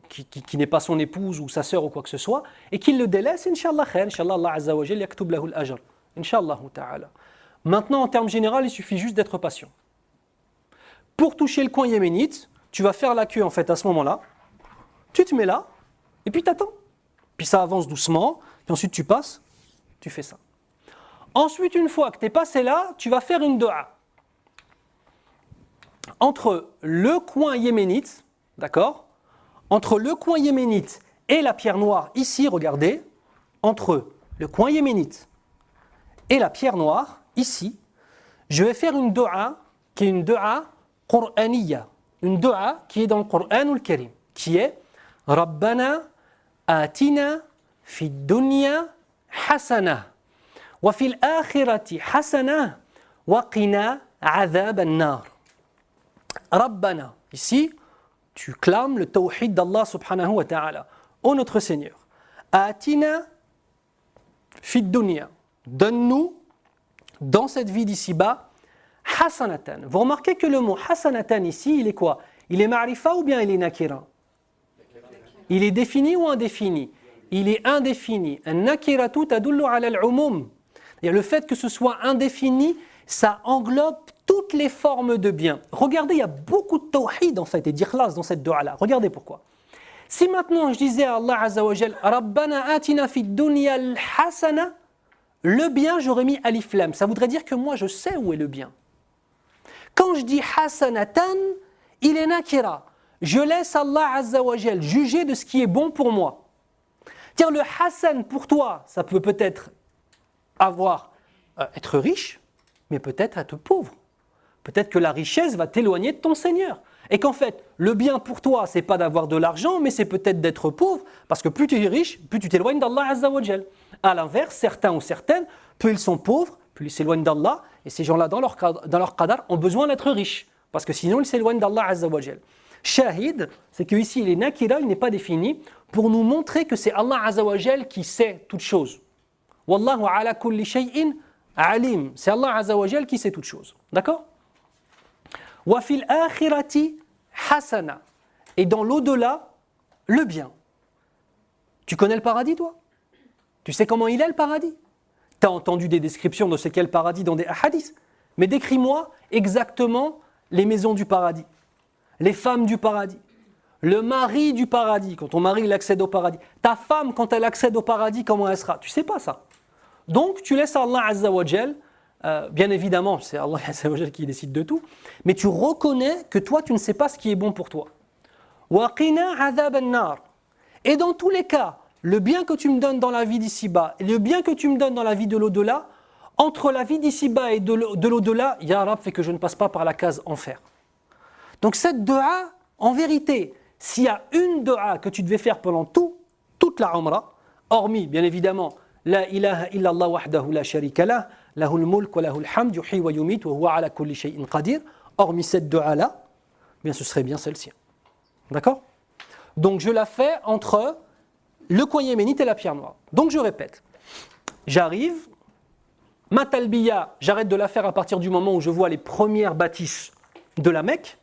qui n'est pas son épouse ou sa sœur ou quoi que ce soit, et qu'il le délaisse, Inch'Allah khair, Inch'Allah Allah Azza wa Jal yaktub lahu al-ajr. Inch'Allah ta'ala. Maintenant, en termes généraux, il suffit juste d'être patient. Pour toucher le coin yéménite, tu vas faire la queue en fait à ce moment-là, tu te mets là, et puis tu attends. Puis ça avance doucement, puis ensuite tu passes, tu fais ça. Ensuite, une fois que tu es passé là, tu vas faire une dua. Entre le coin yéménite, d'accord ? Entre le coin yéménite et la pierre noire, ici, regardez, entre le coin yéménite et la pierre noire, ici, je vais faire une dua qui est une dua qur'aniyya, une dua qui est dans le Coran al-Karim, qui est Rabbana atina fi dunya hasana wa fil akhirati hasana wa qina adhab an-nar. Rabbana, ici, tu clames le tawhid d'Allah subhanahu wa ta'ala. Ô notre Seigneur, atina fi dunya, donne-nous dans cette vie d'ici-bas hasanatan. Vous remarquez que le mot hasanatan ici, il est quoi ? Il est ma'rifa ou bien il est nakira ? Il est défini ou indéfini ? Il est indéfini. An-nakiratu tadullu ala al-umum. Et le fait que ce soit indéfini, ça englobe toutes les formes de bien. Regardez, il y a beaucoup de tawhid en fait et d'ikhlas dans cette dua-là. Regardez pourquoi. Si maintenant je disais à Allah Azza wa Jal, Rabbana atina fid dunya al-hasana, le bien, j'aurais mis alif lam. Ça voudrait dire que moi, je sais où est le bien. Quand je dis hasanatan, il est nakira. Je laisse Allah Azza wa Jal juger de ce qui est bon pour moi. Tiens, le hasan pour toi, ça peut peut-être être riche, mais peut-être être pauvre. Peut-être que la richesse va t'éloigner de ton Seigneur. Et qu'en fait, le bien pour toi, c'est pas d'avoir de l'argent, mais c'est peut-être d'être pauvre, parce que plus tu es riche, plus tu t'éloignes d'Allah Azza wa Jal. À l'inverse, certains ou certaines, plus ils sont pauvres, plus ils s'éloignent d'Allah, et ces gens-là, dans leur qadar, ont besoin d'être riches, parce que sinon ils s'éloignent d'Allah Azza wa Jal. Shahid, c'est qu'ici, il est nakira, il n'est pas défini, pour nous montrer que c'est Allah Azza wa Jal qui sait toutes choses. Wallahu ala kulli shay'in alim. C'est Allah Azza wa Jal qui sait toutes choses. D'accord ? Wa fil akhirati hasana. Et dans l'au-delà, le bien. Tu connais le paradis, toi ? Tu sais comment il est, le paradis ? Tu as entendu des descriptions de ce qu'est le paradis dans des hadiths. Mais décris-moi exactement les maisons du paradis, les femmes du paradis, le mari du paradis, quand ton mari il accède au paradis. Ta femme, quand elle accède au paradis, comment elle sera ? Tu ne sais pas ça. Donc, tu laisses Allah Azza wa Jal, bien évidemment, c'est Allah Azza wa Jal qui décide de tout, mais tu reconnais que toi, tu ne sais pas ce qui est bon pour toi. Wa qina adhab an-nar. Et dans tous les cas, le bien que tu me donnes dans la vie d'ici-bas et le bien que tu me donnes dans la vie de l'au-delà, entre la vie d'ici-bas et de l'au-delà, Ya Rab, fait que je ne passe pas par la case enfer. Donc cette dua, en vérité, s'il y a une dua que tu devais faire pendant toute la Umrah, hormis, bien évidemment, La ilaha illallah wahdahu la sharika lah, lahul mulk wa lahul hamd, yuhyi wa yumit wa huwa ala kulli shay'in qadir, hormis cette dua-là, bien ce serait bien celle-ci. D'accord ? Donc je la fais entre le coin yéménite et la pierre noire. Donc je répète, j'arrive, ma talbiya, j'arrête de la faire à partir du moment où je vois les premières bâtisses de la Mecque,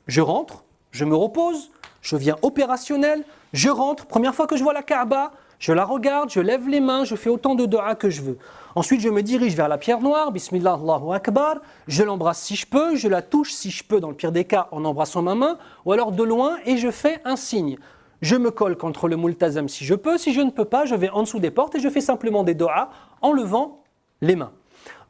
je rentre, je me repose, je viens opérationnel, je rentre, première fois que je vois la Kaaba, je la regarde, je lève les mains, je fais autant de dua que je veux. Ensuite, je me dirige vers la pierre noire, Bismillah, Allahu Akbar, je l'embrasse si je peux, je la touche si je peux, dans le pire des cas, en embrassant ma main, ou alors de loin, et je fais un signe. Je me colle contre le multazam si je peux, si je ne peux pas, je vais en dessous des portes et je fais simplement des duas en levant les mains.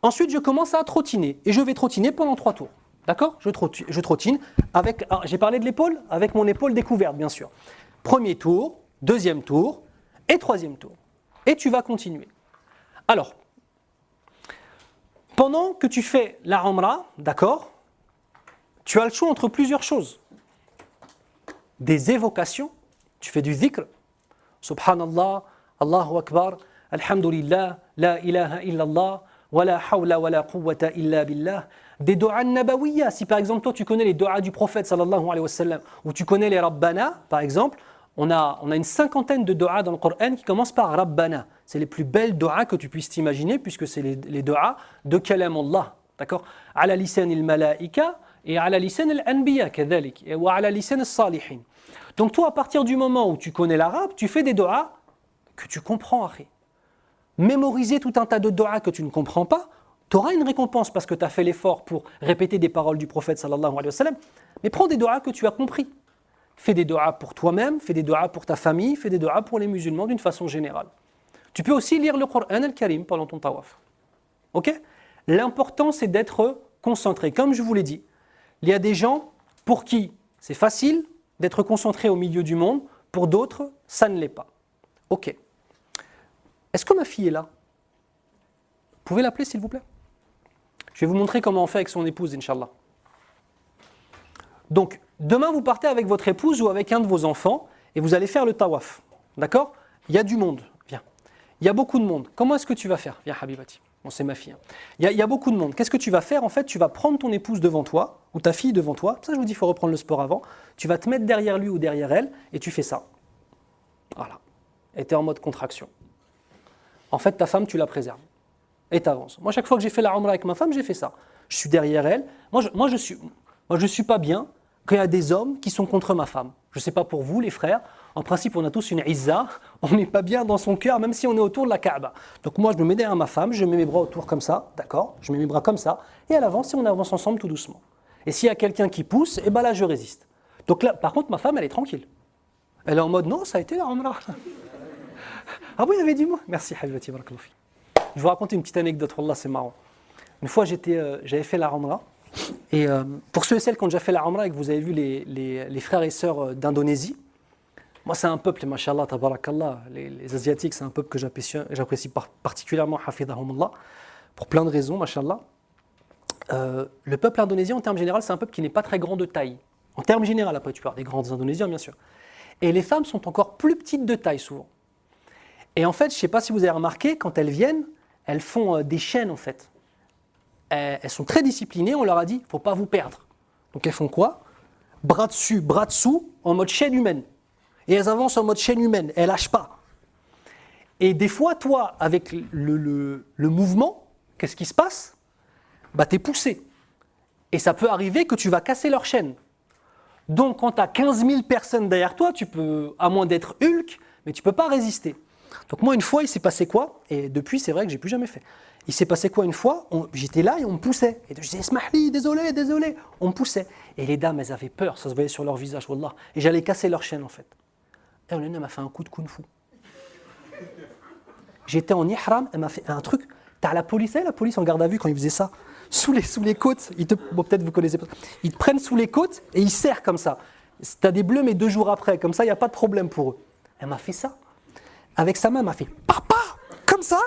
Ensuite, je commence à trottiner, et je vais trottiner pendant 3 tours. D'accord ? Je trottine avec, j'ai parlé de l'épaule, avec mon épaule découverte, bien sûr. Premier tour, deuxième tour, et troisième tour. Et tu vas continuer. Alors, pendant que tu fais la Umrah, d'accord, tu as le choix entre plusieurs choses. Des évocations, tu fais du dhikr, Subhanallah, Allahu Akbar, Alhamdulillah, La ilaha illallah, Wa la hawla wa la quwwata illa billah. Des do'as nabawiyya, si par exemple toi tu connais les do'as du prophète sallallahu alayhi wa sallam, ou tu connais les Rabbana, par exemple, on a une cinquantaine de do'as dans le Coran qui commencent par Rabbana. C'est les plus belles do'as que tu puisses t'imaginer, puisque c'est les do'as de Kalam Allah. D'accord? Ala lisan al-malaika et ala lisan al-anbiya, kadhalik, et ala lisan al-salihin. Donc toi, à partir du moment où tu connais l'arabe, tu fais des do'as que tu comprends, akhi. Mémoriser tout un tas de do'as que tu ne comprends pas, tu auras une récompense parce que tu as fait l'effort pour répéter des paroles du prophète sallallahu alayhi wa sallam, mais prends des do'as que tu as compris. Fais des do'as pour toi-même, fais des do'as pour ta famille, fais des do'as pour les musulmans d'une façon générale. Tu peux aussi lire le Coran al-Karim pendant ton tawaf. Ok? L'important, c'est d'être concentré. Comme je vous l'ai dit, il y a des gens pour qui c'est facile d'être concentré au milieu du monde, pour d'autres, ça ne l'est pas. Ok. Est-ce que ma fille est là? Vous pouvez l'appeler, s'il vous plaît? Je vais vous montrer comment on fait avec son épouse, Inch'Allah. Donc, demain, vous partez avec votre épouse ou avec un de vos enfants et vous allez faire le tawaf. D'accord? Il y a du monde. Viens. Il y a beaucoup de monde. Comment est-ce que tu vas faire? Viens, Habibati. Bon, c'est ma fille. Il y a beaucoup de monde. Qu'est-ce que tu vas faire? En fait, tu vas prendre ton épouse devant toi ou ta fille devant toi. Ça, je vous dis, il faut reprendre le sport avant. Tu vas te mettre derrière lui ou derrière elle et tu fais ça. Voilà. Et tu es en mode contraction. En fait, ta femme, tu la préserves. Et tu avances. Moi, chaque fois que j'ai fait la Umrah avec ma femme, j'ai fait ça. Je suis derrière elle. Moi, je suis pas bien qu'il y a des hommes qui sont contre ma femme. Je ne sais pas pour vous, les frères. En principe, on a tous une izza. On n'est pas bien dans son cœur, même si on est autour de la Kaaba. Donc moi, je me mets derrière ma femme, je mets mes bras autour comme ça, d'accord? Je mets mes bras comme ça, et elle avance, et on avance ensemble tout doucement. Et s'il y a quelqu'un qui pousse, et ben là, je résiste. Donc là, par contre, ma femme, elle est tranquille. Elle est en mode, non, ça a été la Umrah. Ah oui, il y avait du mot. Merci, Habibati, barakallahu fi. Je vous raconte une petite anecdote, wallah, c'est marrant. Une fois, j'avais fait la Umrah. Et pour ceux et celles qui ont déjà fait la Umrah et que vous avez vu les frères et sœurs d'Indonésie, moi, c'est un peuple, mashallah, tabarakallah, les Asiatiques, c'est un peuple que j'apprécie particulièrement, hafidahumullah, pour plein de raisons, mashallah. Le peuple indonésien, en termes généraux, c'est un peuple qui n'est pas très grand de taille. En termes généraux, après, tu peux avoir des grands Indonésiens, bien sûr. Et les femmes sont encore plus petites de taille, souvent. Et en fait, je ne sais pas si vous avez remarqué, quand elles viennent, elles font des chaînes, en fait. Elles sont très disciplinées, on leur a dit, il ne faut pas vous perdre. Donc elles font quoi? Bras dessus, bras dessous, en mode chaîne humaine. Et elles avancent en mode chaîne humaine, elles ne lâchent pas. Et des fois, toi, avec le mouvement, qu'est-ce qui se passe? Bah, tu es poussé. Et ça peut arriver que tu vas casser leur chaîne. Donc quand tu as 15 000 personnes derrière toi, tu peux, à moins d'être Hulk, mais tu ne peux pas résister. Donc moi, une fois, il s'est passé quoi? Et depuis, c'est vrai que je n'ai plus jamais fait. Il s'est passé quoi une fois? J'étais là et on me poussait. Et je disais, Smahli, désolé, désolé. On me poussait. Et les dames, elles avaient peur, ça se voyait sur leur visage, wallah. Et j'allais casser leur chaîne, en fait. Et elle m'a fait un coup de kung-fu. J'étais en ihram, elle m'a fait un truc. T'as la police en garde à vue quand ils faisaient ça. Sous les côtes, bon, peut-être vous connaissez pas. Ils te prennent sous les côtes et ils serrent comme ça. T'as des bleus, mais 2 jours après, comme ça, il n'y a pas de problème pour eux. Elle m'a fait ça. Avec sa main, elle m'a fait papa, comme ça.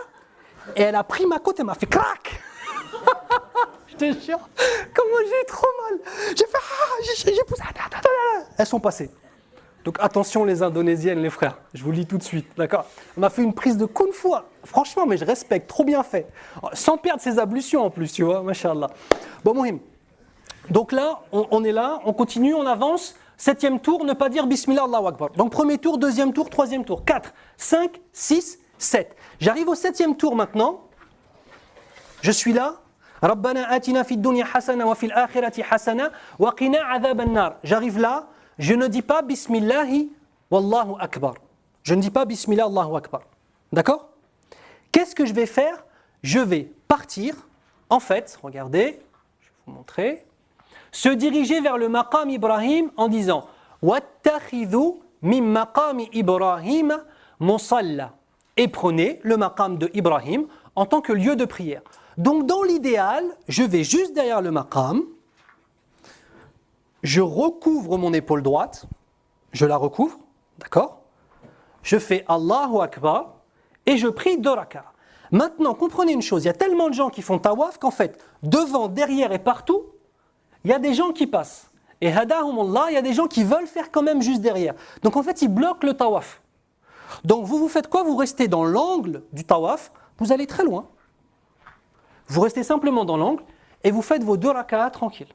Et elle a pris ma côte et m'a fait crac. Je te jure, comment j'ai trop mal. J'ai fait, j'ai poussé. Elles sont passées. Donc attention les Indonésiennes, les frères, je vous le dis tout de suite, d'accord? On m'a fait une prise de kung fu, franchement, mais je respecte, trop bien fait. Sans perdre ses ablutions en plus, tu vois, mashallah. Bon, Mohim. Donc là, on est là, on continue, on avance. 7e tour, ne pas dire Bismillah, Allahu Akbar. Donc premier tour, 2e tour, 3e tour, 4, 5, 6, 7. J'arrive au 7e tour maintenant. Je suis là. Rabbana atina fid dunya hasana wa fil akhirati hasana wa qina adhaban nar. J'arrive là. Je ne dis pas Bismillahi Wallahu Akbar. Je ne dis pas Bismillah Allahu Akbar. D'accord? Qu'est-ce que je vais faire? Je vais partir, en fait, regardez, je vais vous montrer, se diriger vers le maqam Ibrahim en disant Wattakhidhu min maqami Ibrahim musalla. Et prenez le maqam de Ibrahim en tant que lieu de prière. Donc dans l'idéal, je vais juste derrière le maqam. Je recouvre mon épaule droite, je la recouvre, d'accord? je fais Allahu Akbar et je prie 2 raka'a. Maintenant, comprenez une chose, il y a tellement de gens qui font tawaf qu'en fait, devant, derrière et partout, il y a des gens qui passent. Et hadahumullah, il y a des gens qui veulent faire quand même juste derrière. Donc en fait, ils bloquent le tawaf. Donc vous faites quoi? Vous restez dans l'angle du tawaf, vous allez très loin. Vous restez simplement dans l'angle et vous faites vos 2 raka'a tranquilles.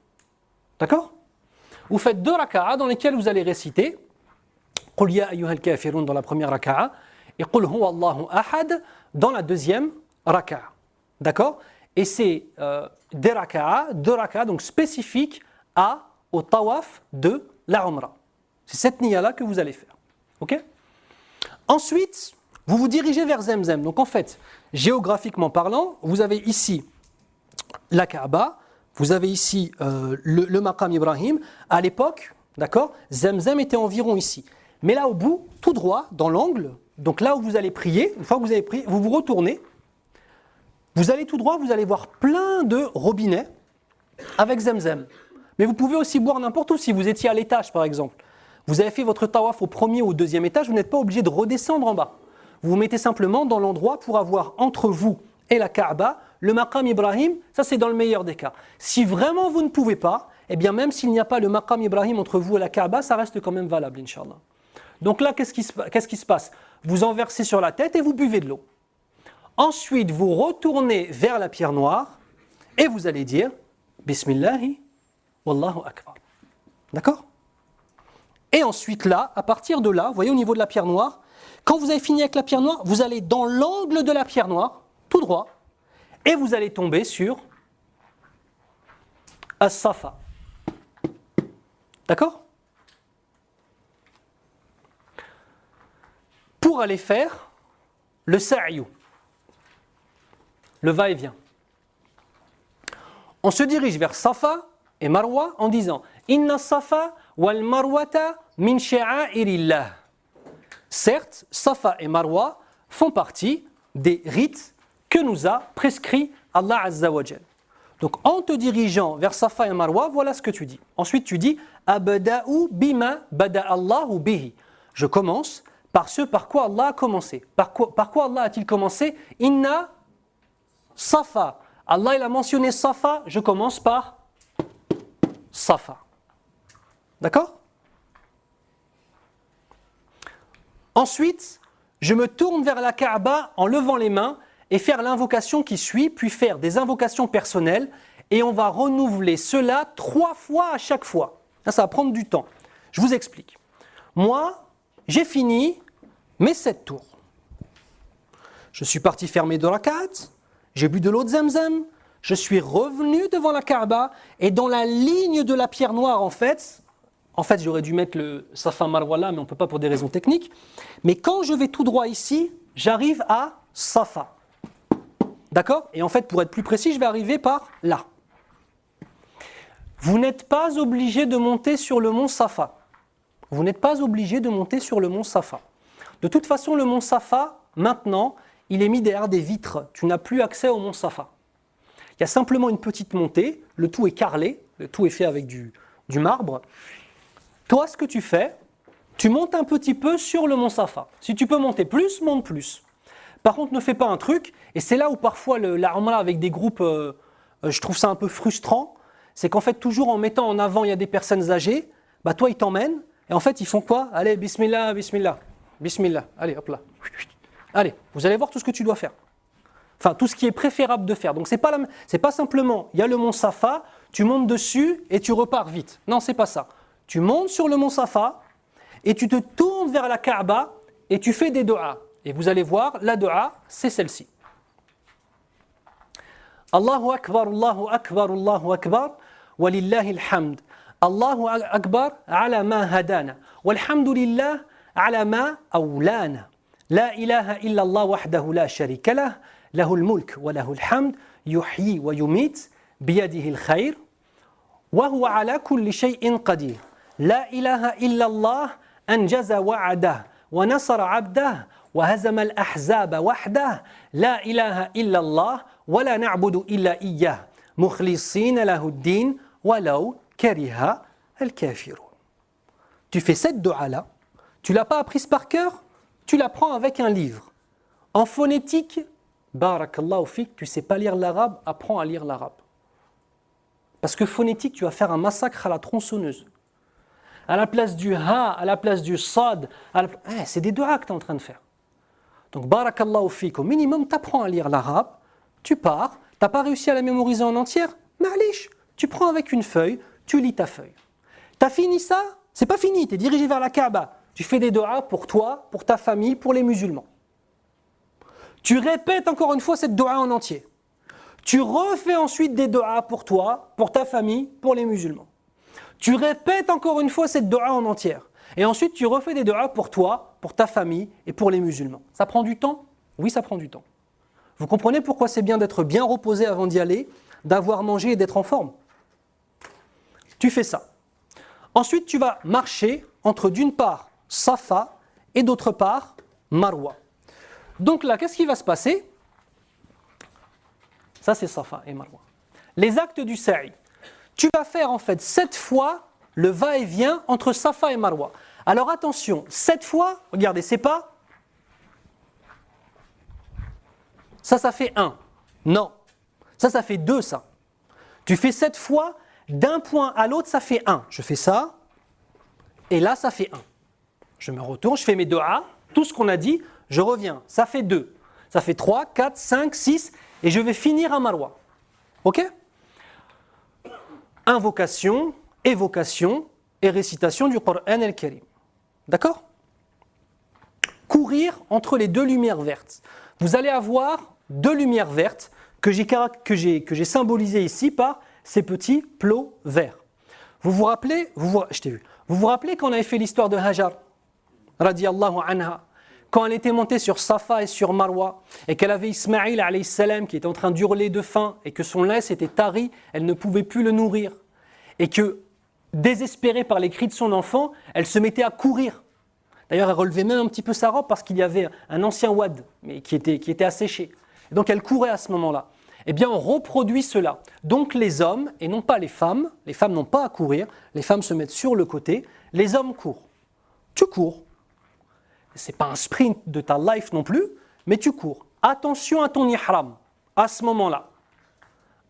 D'accord? Vous faites 2 raka'a dans lesquelles vous allez réciter Qul ya ayyuhal kafirun dans la première raka'a et Qul huwa Allahu ahad dans la deuxième raka'a. D'accord? Et c'est des raka'a, 2 raka'a donc spécifiques au tawaf de la Umrah. C'est cette niya-là que vous allez faire. Ok? Ensuite, vous vous dirigez vers Zemzem. Donc en fait, géographiquement parlant, vous avez ici la Kaaba, vous avez ici le Maqam Ibrahim. À l'époque, d'accord, Zemzem était environ ici. Mais là au bout, tout droit, dans l'angle, donc là où vous allez prier, une fois que vous avez prié, vous vous retournez, vous allez tout droit, vous allez voir plein de robinets avec Zemzem. Mais vous pouvez aussi boire n'importe où, si vous étiez à l'étage par exemple. Vous avez fait votre tawaf au premier ou au deuxième étage, vous n'êtes pas obligé de redescendre en bas. Vous vous mettez simplement dans l'endroit pour avoir entre vous et la Kaaba le Maqam Ibrahim, ça c'est dans le meilleur des cas. Si vraiment vous ne pouvez pas, eh bien même s'il n'y a pas le Maqam Ibrahim entre vous et la Kaaba, ça reste quand même valable, Inch'Allah. Donc là, qu'est-ce qui se passe? Vous en versez sur la tête et vous buvez de l'eau. Ensuite, vous retournez vers la pierre noire et vous allez dire Bismillahi Wallahu Akbar. D'accord? Et ensuite là, à partir de là, vous voyez au niveau de la pierre noire, quand vous avez fini avec la pierre noire, vous allez dans l'angle de la pierre noire, tout droit, et vous allez tomber sur As-Safa. D'accord? Pour aller faire le sa'yu, le va-et-vient. On se dirige vers Safa et Marwa en disant Inna Safa wal Marwata min sha'airillah. Certes, Safa et Marwa font partie des rites que nous a prescrits Allah Azza wa Jal. Donc en te dirigeant vers Safa et Marwa, voilà ce que tu dis. Ensuite tu dis Abda'u bima bada Allahu bihi. Je commence par ce par quoi Allah a commencé. Par quoi Allah a-t-il commencé? Inna Safa. Allah il a mentionné Safa, je commence par Safa. D'accord? Ensuite, je me tourne vers la Kaaba en levant les mains et faire l'invocation qui suit, puis faire des invocations personnelles et on va renouveler cela 3 fois à chaque fois. Ça va prendre du temps. Je vous explique. Moi, j'ai fini mes 7 tours. Je suis parti faire mes 2 rak'at, j'ai bu de l'eau de Zamzam, je suis revenu devant la Kaaba et dans la ligne de la pierre noire en fait j'aurais dû mettre le Safa Marwa là, mais on ne peut pas pour des raisons techniques. Mais quand je vais tout droit ici, j'arrive à Safa. D'accord? Et en fait, pour être plus précis, je vais arriver par là. Vous n'êtes pas obligé de monter sur le mont Safa. Vous n'êtes pas obligé de monter sur le mont Safa. De toute façon, le mont Safa, maintenant, il est mis derrière des vitres. Tu n'as plus accès au mont Safa. Il y a simplement une petite montée, le tout est carrelé, le tout est fait avec du marbre. Toi, ce que tu fais, tu montes un petit peu sur le mont Safa. Si tu peux monter plus, monte plus. Par contre, ne fais pas un truc, et c'est là où parfois la Umrah avec des groupes, je trouve ça un peu frustrant, c'est qu'en fait, toujours en mettant en avant, il y a des personnes âgées, bah toi, ils t'emmènent, et en fait, ils font quoi? Allez, bismillah, bismillah, bismillah, allez, hop là. Allez, vous allez voir tout ce que tu dois faire. Enfin, tout ce qui est préférable de faire. Donc, c'est pas simplement, il y a le mont Safa, tu montes dessus et tu repars vite. Non, c'est pas ça. Tu montes sur le mont Safa et tu te tournes vers la Kaaba et tu fais des du'as. Et vous allez voir, la du'a, c'est celle-ci. Allahu Akbar, Allahu Akbar, Allahu Akbar, walillahi alhamd. Allahu Akbar ala ma hadana. Walhamdulillah ala ma awlana. La ilaha illa Allah wahdahu la sharika lah. Lahu al-mulk wa lahu al-hamd. Yuhyi wa yumit. Biyadihi al-khayr. Wa huwa ala kulli shay'in qadir. لا إله إلا الله أنجز وعده ونصر عبده وهزم الأحزاب وحده لا إله إلا الله ولا نعبد إلا إياه مخلصين له الدين ولو كره الكافرون. Tu fais cette dua là, tu l'as pas apprise par cœur, tu l'apprends avec un livre. En phonétique, barakallahu fik, tu ne sais pas lire l'arabe, apprends à lire l'arabe. Parce que phonétique, tu vas faire un massacre à la tronçonneuse. À la place du ha, à la place du sad, c'est des du'a que tu es en train de faire. Donc, barakallahu fik, au minimum, tu apprends à lire l'arabe, tu pars, tu n'as pas réussi à la mémoriser en entière, ma'alish, tu prends avec une feuille, tu lis ta feuille. Tu as fini ça, c'est pas fini, tu es dirigé vers la Kaaba. Tu fais des du'a pour toi, pour ta famille, pour les musulmans. Tu répètes encore une fois cette du'a en entier. Tu refais ensuite des du'a pour toi, pour ta famille, pour les musulmans. Tu répètes encore une fois cette du'a en entière. Et ensuite, tu refais des du'a pour toi, pour ta famille et pour les musulmans. Ça prend du temps ? Oui, ça prend du temps. Vous comprenez pourquoi c'est bien d'être bien reposé avant d'y aller, d'avoir mangé et d'être en forme ? Tu fais ça. Ensuite, tu vas marcher entre d'une part Safa et d'autre part Marwa. Donc là, qu'est-ce qui va se passer ? Ça, c'est Safa et Marwa. Les actes du sa'i. Tu vas faire en fait 7 fois le va-et-vient entre Safa et Marwa. Alors attention, 7 fois, regardez, c'est pas... Ça fait 1. Non. Ça fait 2, ça. Tu fais 7 fois, d'un point à l'autre, ça fait 1. Je fais ça, et là, ça fait 1. Je me retourne, je fais mes du'a, tout ce qu'on a dit, je reviens. Ça fait 2. Ça fait 3, 4, 5, 6, et je vais finir à Marwa. Ok ? Invocation, évocation et récitation du Coran al-Karim. D'accord ? Courir entre les deux lumières vertes. Vous allez avoir 2 lumières vertes que j'ai symbolisées ici par ces petits plots verts. Vous vous rappelez, vous vous rappelez quand on avait fait l'histoire de Hajar, radiyallahu anha, quand elle était montée sur Safa et sur Marwa, et qu'elle avait Ismaïl alayhi salam qui était en train d'hurler de faim, et que son lait s'était tari, elle ne pouvait plus le nourrir, et que, désespérée par les cris de son enfant, elle se mettait à courir. D'ailleurs, elle relevait même un petit peu sa robe parce qu'il y avait un ancien wad mais qui était asséché. Et donc elle courait à ce moment-là. Eh bien, on reproduit cela. Donc les hommes, et non pas les femmes n'ont pas à courir, les femmes se mettent sur le côté, les hommes courent. Tu cours. Ce n'est pas un sprint de ta life non plus, mais tu cours. Attention à ton ihram, à ce moment-là.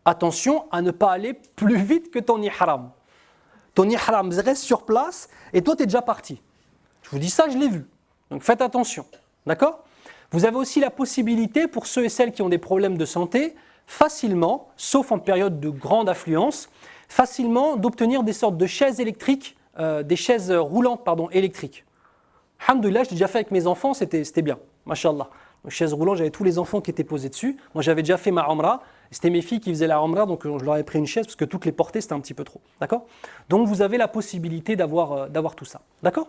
Attention à ne pas aller plus vite que ton ihram. Ton ihram reste sur place et toi, tu es déjà parti. Je vous dis ça, je l'ai vu. Donc faites attention. D'accord ? Vous avez aussi la possibilité, pour ceux et celles qui ont des problèmes de santé, facilement, sauf en période de grande affluence, facilement d'obtenir des sortes de chaises électriques, des chaises roulantes électriques. Alhamdoulilah, je l'ai déjà fait avec mes enfants, c'était bien. Masha'Allah. Une chaise roulante, j'avais tous les enfants qui étaient posés dessus. Moi, j'avais déjà fait ma Umrah. C'était mes filles qui faisaient la Umrah, donc je leur ai pris une chaise parce que toutes les portées, c'était un petit peu trop. D'accord ? Donc, vous avez la possibilité d'avoir tout ça. D'accord ?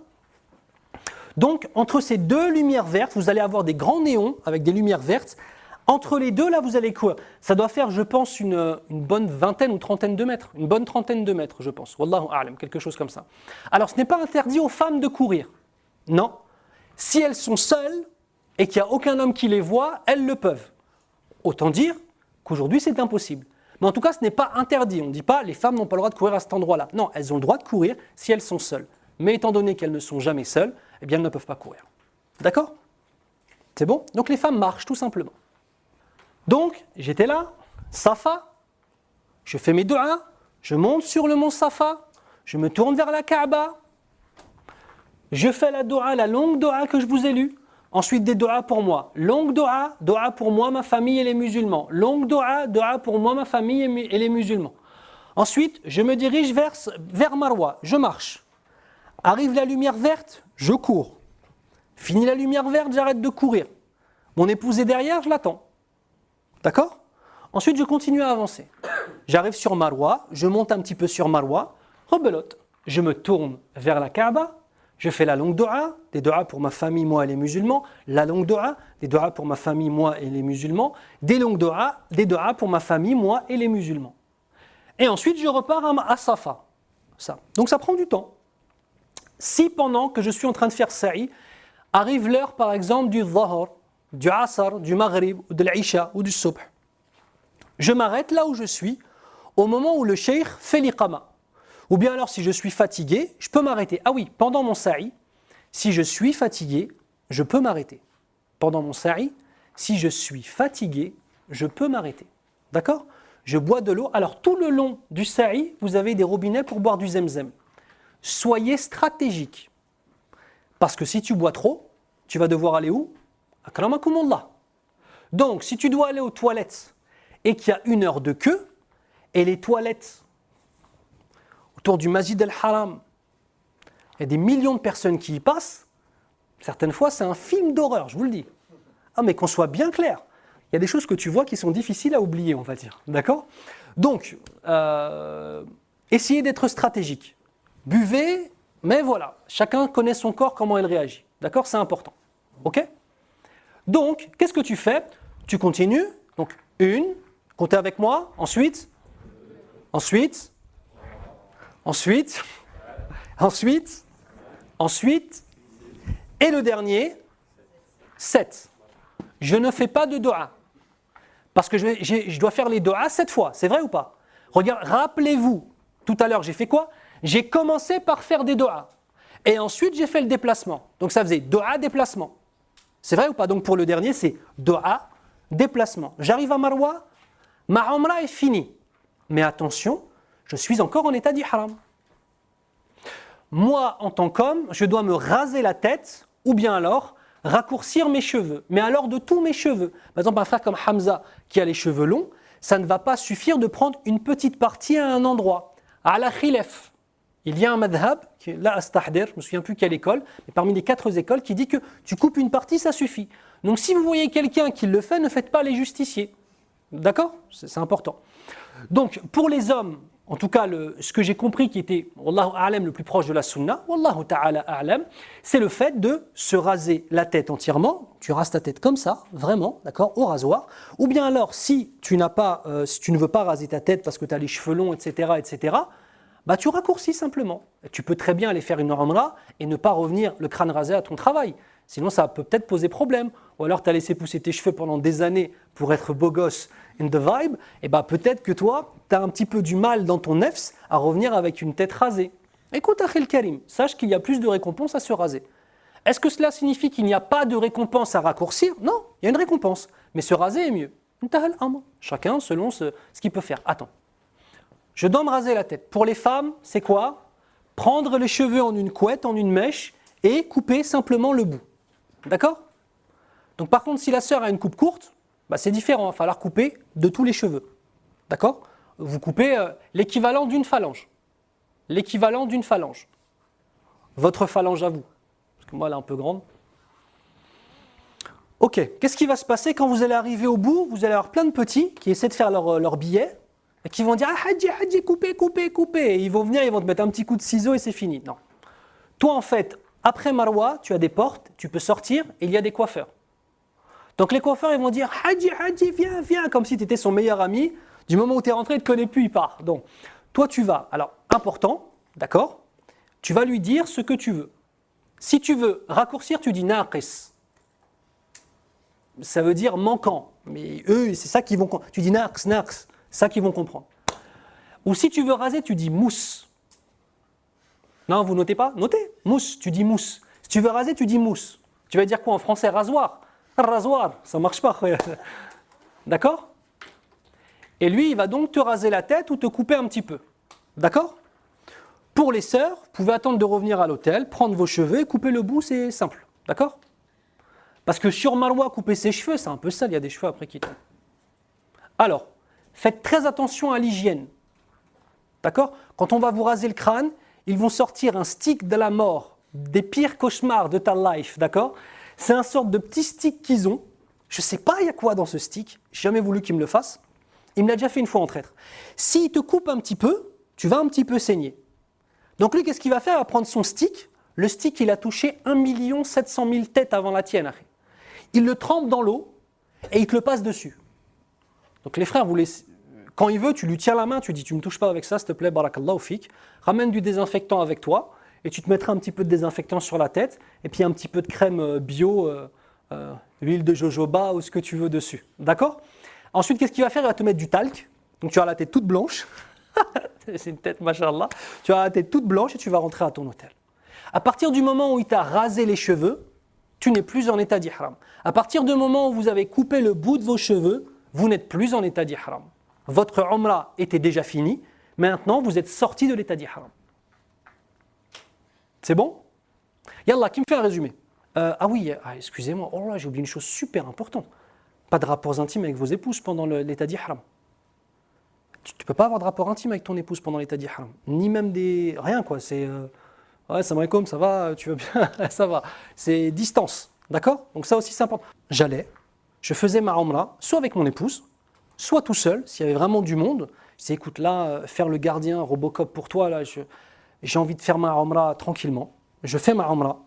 Donc, entre ces 2 lumières vertes, vous allez avoir des grands néons avec des lumières vertes. Entre les deux, là, vous allez courir. Ça doit faire, je pense, une bonne vingtaine ou trentaine de mètres. Une bonne trentaine de mètres, je pense. Wallahu a'lam, quelque chose comme ça. Alors, ce n'est pas interdit aux femmes de courir. Non. Si elles sont seules et qu'il n'y a aucun homme qui les voit, elles le peuvent. Autant dire qu'aujourd'hui, c'est impossible. Mais en tout cas, ce n'est pas interdit. On ne dit pas les femmes n'ont pas le droit de courir à cet endroit-là. Non, elles ont le droit de courir si elles sont seules. Mais étant donné qu'elles ne sont jamais seules, eh bien, elles ne peuvent pas courir. D'accord ? C'est bon ? Donc, les femmes marchent, tout simplement. Donc, j'étais là, Safa, je fais mes du'a, je monte sur le mont Safa, je me tourne vers la Kaaba, je fais la du'a, la longue du'a que je vous ai lue, ensuite des du'a pour moi, longue du'a, du'a pour moi, ma famille et les musulmans, longue du'a, du'a pour moi, ma famille et les musulmans. Ensuite, je me dirige vers Marwa, je marche. Arrive la lumière verte, je cours. Fini la lumière verte, j'arrête de courir. Mon épouse est derrière, je l'attends. D'accord ? Ensuite, je continue à avancer. J'arrive sur Marwa, je monte un petit peu sur Marwa, rebelote. Je me tourne vers la Kaaba, je fais la longue du'a, des du'as pour ma famille, moi et les musulmans, la longue du'a, des du'as pour ma famille, moi et les musulmans, des longues du'as, des du'as pour ma famille, moi et les musulmans. Et ensuite, je repars à Safa. Ça. Donc ça prend du temps. Si pendant que je suis en train de faire sa'i, arrive l'heure par exemple du Dhahr, du Asr, du Maghrib, de l'Isha ou du Subh, je m'arrête là où je suis au moment où le cheikh fait l'iqama. Ou bien alors si je suis fatigué, je peux m'arrêter. Ah oui, pendant mon sa'i, si je suis fatigué, je peux m'arrêter. Pendant mon sa'i, si je suis fatigué, je peux m'arrêter. D'accord? Je bois de l'eau. Alors, tout le long du sa'i, vous avez des robinets pour boire du zemzem. Soyez stratégique. Parce que si tu bois trop, tu vas devoir aller où? Akramakumullah. Donc, si tu dois aller aux toilettes et qu'il y a 1 heure de queue, et les toilettes autour du Masjid al-Haram, il y a des millions de personnes qui y passent, certaines fois c'est un film d'horreur, je vous le dis. Ah, mais qu'on soit bien clair, il y a des choses que tu vois qui sont difficiles à oublier, on va dire. D'accord? Donc, essayez d'être stratégique. Buvez, mais voilà, chacun connaît son corps, comment il réagit. D'accord? C'est important. Ok? Donc, qu'est-ce que tu fais? Tu continues. Donc, 1, comptez avec moi. Ensuite, et le dernier, 7. Je ne fais pas de doua. Parce que je dois faire les doigts 7 fois, c'est vrai ou pas? Regarde, rappelez-vous, tout à l'heure j'ai fait quoi? J'ai commencé par faire des doigts. Et ensuite j'ai fait le déplacement. Donc ça faisait doua, déplacement. C'est vrai ou pas? Donc pour le dernier c'est doua, déplacement. J'arrive à Marwa, ma umrah est finie. Mais attention, je suis encore en état d'ihram. Moi, en tant qu'homme, je dois me raser la tête ou bien alors raccourcir mes cheveux. Mais alors de tous mes cheveux. Par exemple, un frère comme Hamza qui a les cheveux longs, ça ne va pas suffire de prendre une petite partie à un endroit. À la khilaf, il y a un madhab, là à Stahdir, je ne me souviens plus quelle école, mais parmi les 4 écoles, qui dit que tu coupes une partie, ça suffit. Donc si vous voyez quelqu'un qui le fait, ne faites pas les justiciers. D'accord? C'est important. Donc pour les hommes, en tout cas, ce que j'ai compris qui était, Wallahu a'lam, le plus proche de la sunna, Wallahu ta'ala a'lam, c'est le fait de se raser la tête entièrement. Tu rases ta tête comme ça, vraiment, d'accord, au rasoir. Ou bien alors, si tu ne veux pas raser ta tête parce que tu as les cheveux longs, etc., bah tu raccourcis simplement. Tu peux très bien aller faire une umrah et ne pas revenir le crâne rasé à ton travail. Sinon, ça peut peut-être poser problème. Ou alors, tu as laissé pousser tes cheveux pendant des années pour être beau gosse in the vibe, et bah peut-être que toi, tu as un petit peu du mal dans ton nefs à revenir avec une tête rasée. Écoute, Akhil Karim, sache qu'il y a plus de récompenses à se raser. Est-ce que cela signifie qu'il n'y a pas de récompense à raccourcir? Non, il y a une récompense, mais se raser est mieux. Chacun selon ce qu'il peut faire. Attends, je dois me raser la tête. Pour les femmes, c'est quoi? Prendre les cheveux en une couette, en une mèche, et couper simplement le bout. D'accord? Donc par contre, si la sœur a une coupe courte, bah, c'est différent, il va falloir couper de tous les cheveux. D'accord? Vous coupez l'équivalent d'une phalange. L'équivalent d'une phalange. Votre phalange à vous. Parce que moi, elle est un peu grande. Ok, qu'est-ce qui va se passer quand vous allez arriver au bout? Vous allez avoir plein de petits qui essaient de faire leur billet et qui vont dire « Ah, Hadji, coupez, coupez, coupez » et ils vont venir, ils vont te mettre un petit coup de ciseau et c'est fini. Non. Toi, en fait, après Marwa, tu as des portes, tu peux sortir et il y a des coiffeurs. Donc les coiffeurs, ils vont dire « Hadji, viens », comme si tu étais son meilleur ami. Du moment où tu es rentré, il ne te connaît plus, il part. Donc, toi, tu vas. Alors, important, d'accord? Tu vas lui dire ce que tu veux. Si tu veux raccourcir, tu dis « naqis ». Ça veut dire manquant. Mais eux, c'est ça qu'ils vont comprendre. Tu dis « naqs », c'est ça qu'ils vont comprendre. Ou si tu veux raser, tu dis « mousse ». Non, vous notez pas? Notez. Mousse, tu dis mousse. Si tu veux raser, tu dis mousse. Tu vas dire quoi en français? Rasoir. Rasoir, ça ne marche pas. D'accord? Et lui, il va donc te raser la tête ou te couper un petit peu. D'accord? Pour les sœurs, vous pouvez attendre de revenir à l'hôtel, prendre vos cheveux et couper le bout, c'est simple. D'accord? Parce que sur Marwa, couper ses cheveux, c'est un peu sale, il y a des cheveux après qui tombent. Alors, faites très attention à l'hygiène. D'accord? Quand on va vous raser le crâne, ils vont sortir un stick de la mort, des pires cauchemars de ta life, d'accord? C'est un sorte de petit stick qu'ils ont. Je ne sais pas il y a quoi dans ce stick, j'ai jamais voulu qu'ils me le fassent. Il me l'a déjà fait une fois en traître. S'il te coupe un petit peu, tu vas un petit peu saigner. Donc lui, qu'est-ce qu'il va faire? Il va prendre son stick. Le stick, il a touché 1 700 000 têtes avant la tienne. Il le trempe dans l'eau et il te le passe dessus. Donc les frères, quand il veut, tu lui tiens la main, tu dis, tu ne me touches pas avec ça, s'il te plaît, barakallahu fik. Ramène du désinfectant avec toi et tu te mettras un petit peu de désinfectant sur la tête et puis un petit peu de crème bio, huile de jojoba ou ce que tu veux dessus. D'accord? Ensuite, qu'est-ce qu'il va faire? Il va te mettre du talc. Donc tu as la tête toute blanche. C'est une tête, machallah. Tu as la tête toute blanche et tu vas rentrer à ton hôtel. À partir du moment où il t'a rasé les cheveux, tu n'es plus en état d'ihram. À partir du moment où vous avez coupé le bout de vos cheveux, vous n'êtes plus en état d'ihram. Votre umrah était déjà finie, maintenant vous êtes sorti de l'état d'ihram. C'est bon? Yallah, qui me fait un résumé? Excusez-moi, oh là, j'ai oublié une chose super importante. Pas de rapports intimes avec vos épouses pendant l'état d'ihram. Tu ne peux pas avoir de rapport intime avec ton épouse pendant l'état d'ihram. Ni même des... Rien quoi, c'est... Ouais, salam alaikum, ça va, tu vas bien, ça va. C'est distance, d'accord? Donc ça aussi c'est important. Je faisais ma umrah, soit avec mon épouse, soit tout seul, s'il y avait vraiment du monde. Je disais, écoute, là, faire le gardien Robocop pour toi, là, j'ai envie de faire ma umrah tranquillement. Je fais ma umrah.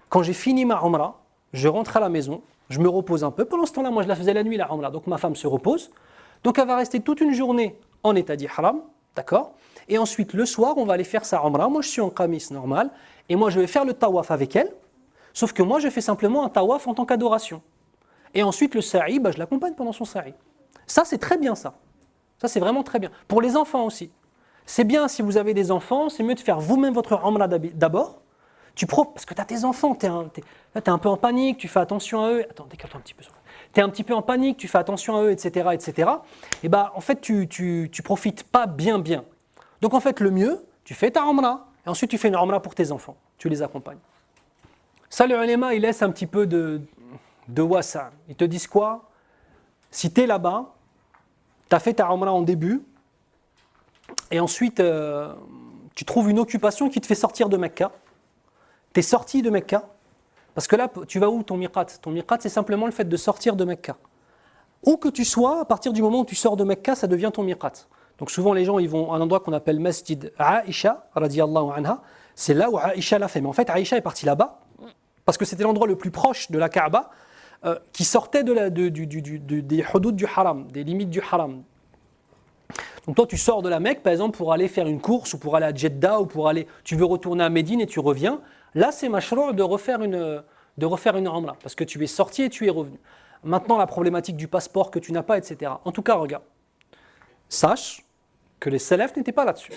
Quand j'ai fini ma umrah, je rentre à la maison, je me repose un peu. Pendant ce temps-là, moi je la faisais la nuit, la umrah, donc ma femme se repose. Donc elle va rester toute une journée en état d'ihram, d'accord? Et ensuite, le soir, on va aller faire sa umrah. Moi, je suis en qamis normal. Et moi, je vais faire le tawaf avec elle. Sauf que moi, je fais simplement un tawaf en tant qu'adoration. Et ensuite, le sa'i, je l'accompagne pendant son sa'i. Ça, c'est très bien, ça. Ça, c'est vraiment très bien. Pour les enfants aussi. C'est bien, si vous avez des enfants, c'est mieux de faire vous-même votre umrah d'abord. Parce que tu as tes enfants, tu es un peu en panique, tu fais attention à eux. Attends, décale-toi un petit peu. Tu es un petit peu en panique, tu fais attention à eux, etc. etc. Et en fait, tu profites pas bien. Donc en fait, le mieux, tu fais ta umrah, et ensuite tu fais une umrah pour tes enfants. Tu les accompagnes. Ça, les ulama, ils laissent un petit peu de wasa. Ils te disent quoi? Si tu es là-bas, tu as fait ta umrah en début, et ensuite, tu trouves une occupation qui te fait sortir de Mecca. Tu es sorti de Mecca, parce que là, tu vas où ton miqat? Ton miqat, c'est simplement le fait de sortir de Mecca. Où que tu sois, à partir du moment où tu sors de Mecca, ça devient ton miqat. Donc souvent, les gens ils vont à un endroit qu'on appelle Masjid Aïcha, radiyallahu anha. C'est là où Aïcha l'a fait. Mais en fait, Aïcha est partie là-bas, parce que c'était l'endroit le plus proche de la Kaaba, qui sortait des hudud du haram, des limites du haram. Donc toi, tu sors de la Mecque, par exemple, pour aller faire une course, ou pour aller à Jeddah, ou tu veux retourner à Médine et tu reviens. Là, c'est mashrou' de refaire une umrah, parce que tu es sorti et tu es revenu. Maintenant, la problématique du passeport que tu n'as pas, etc. En tout cas, regarde, sache que les salafs n'étaient pas là-dessus.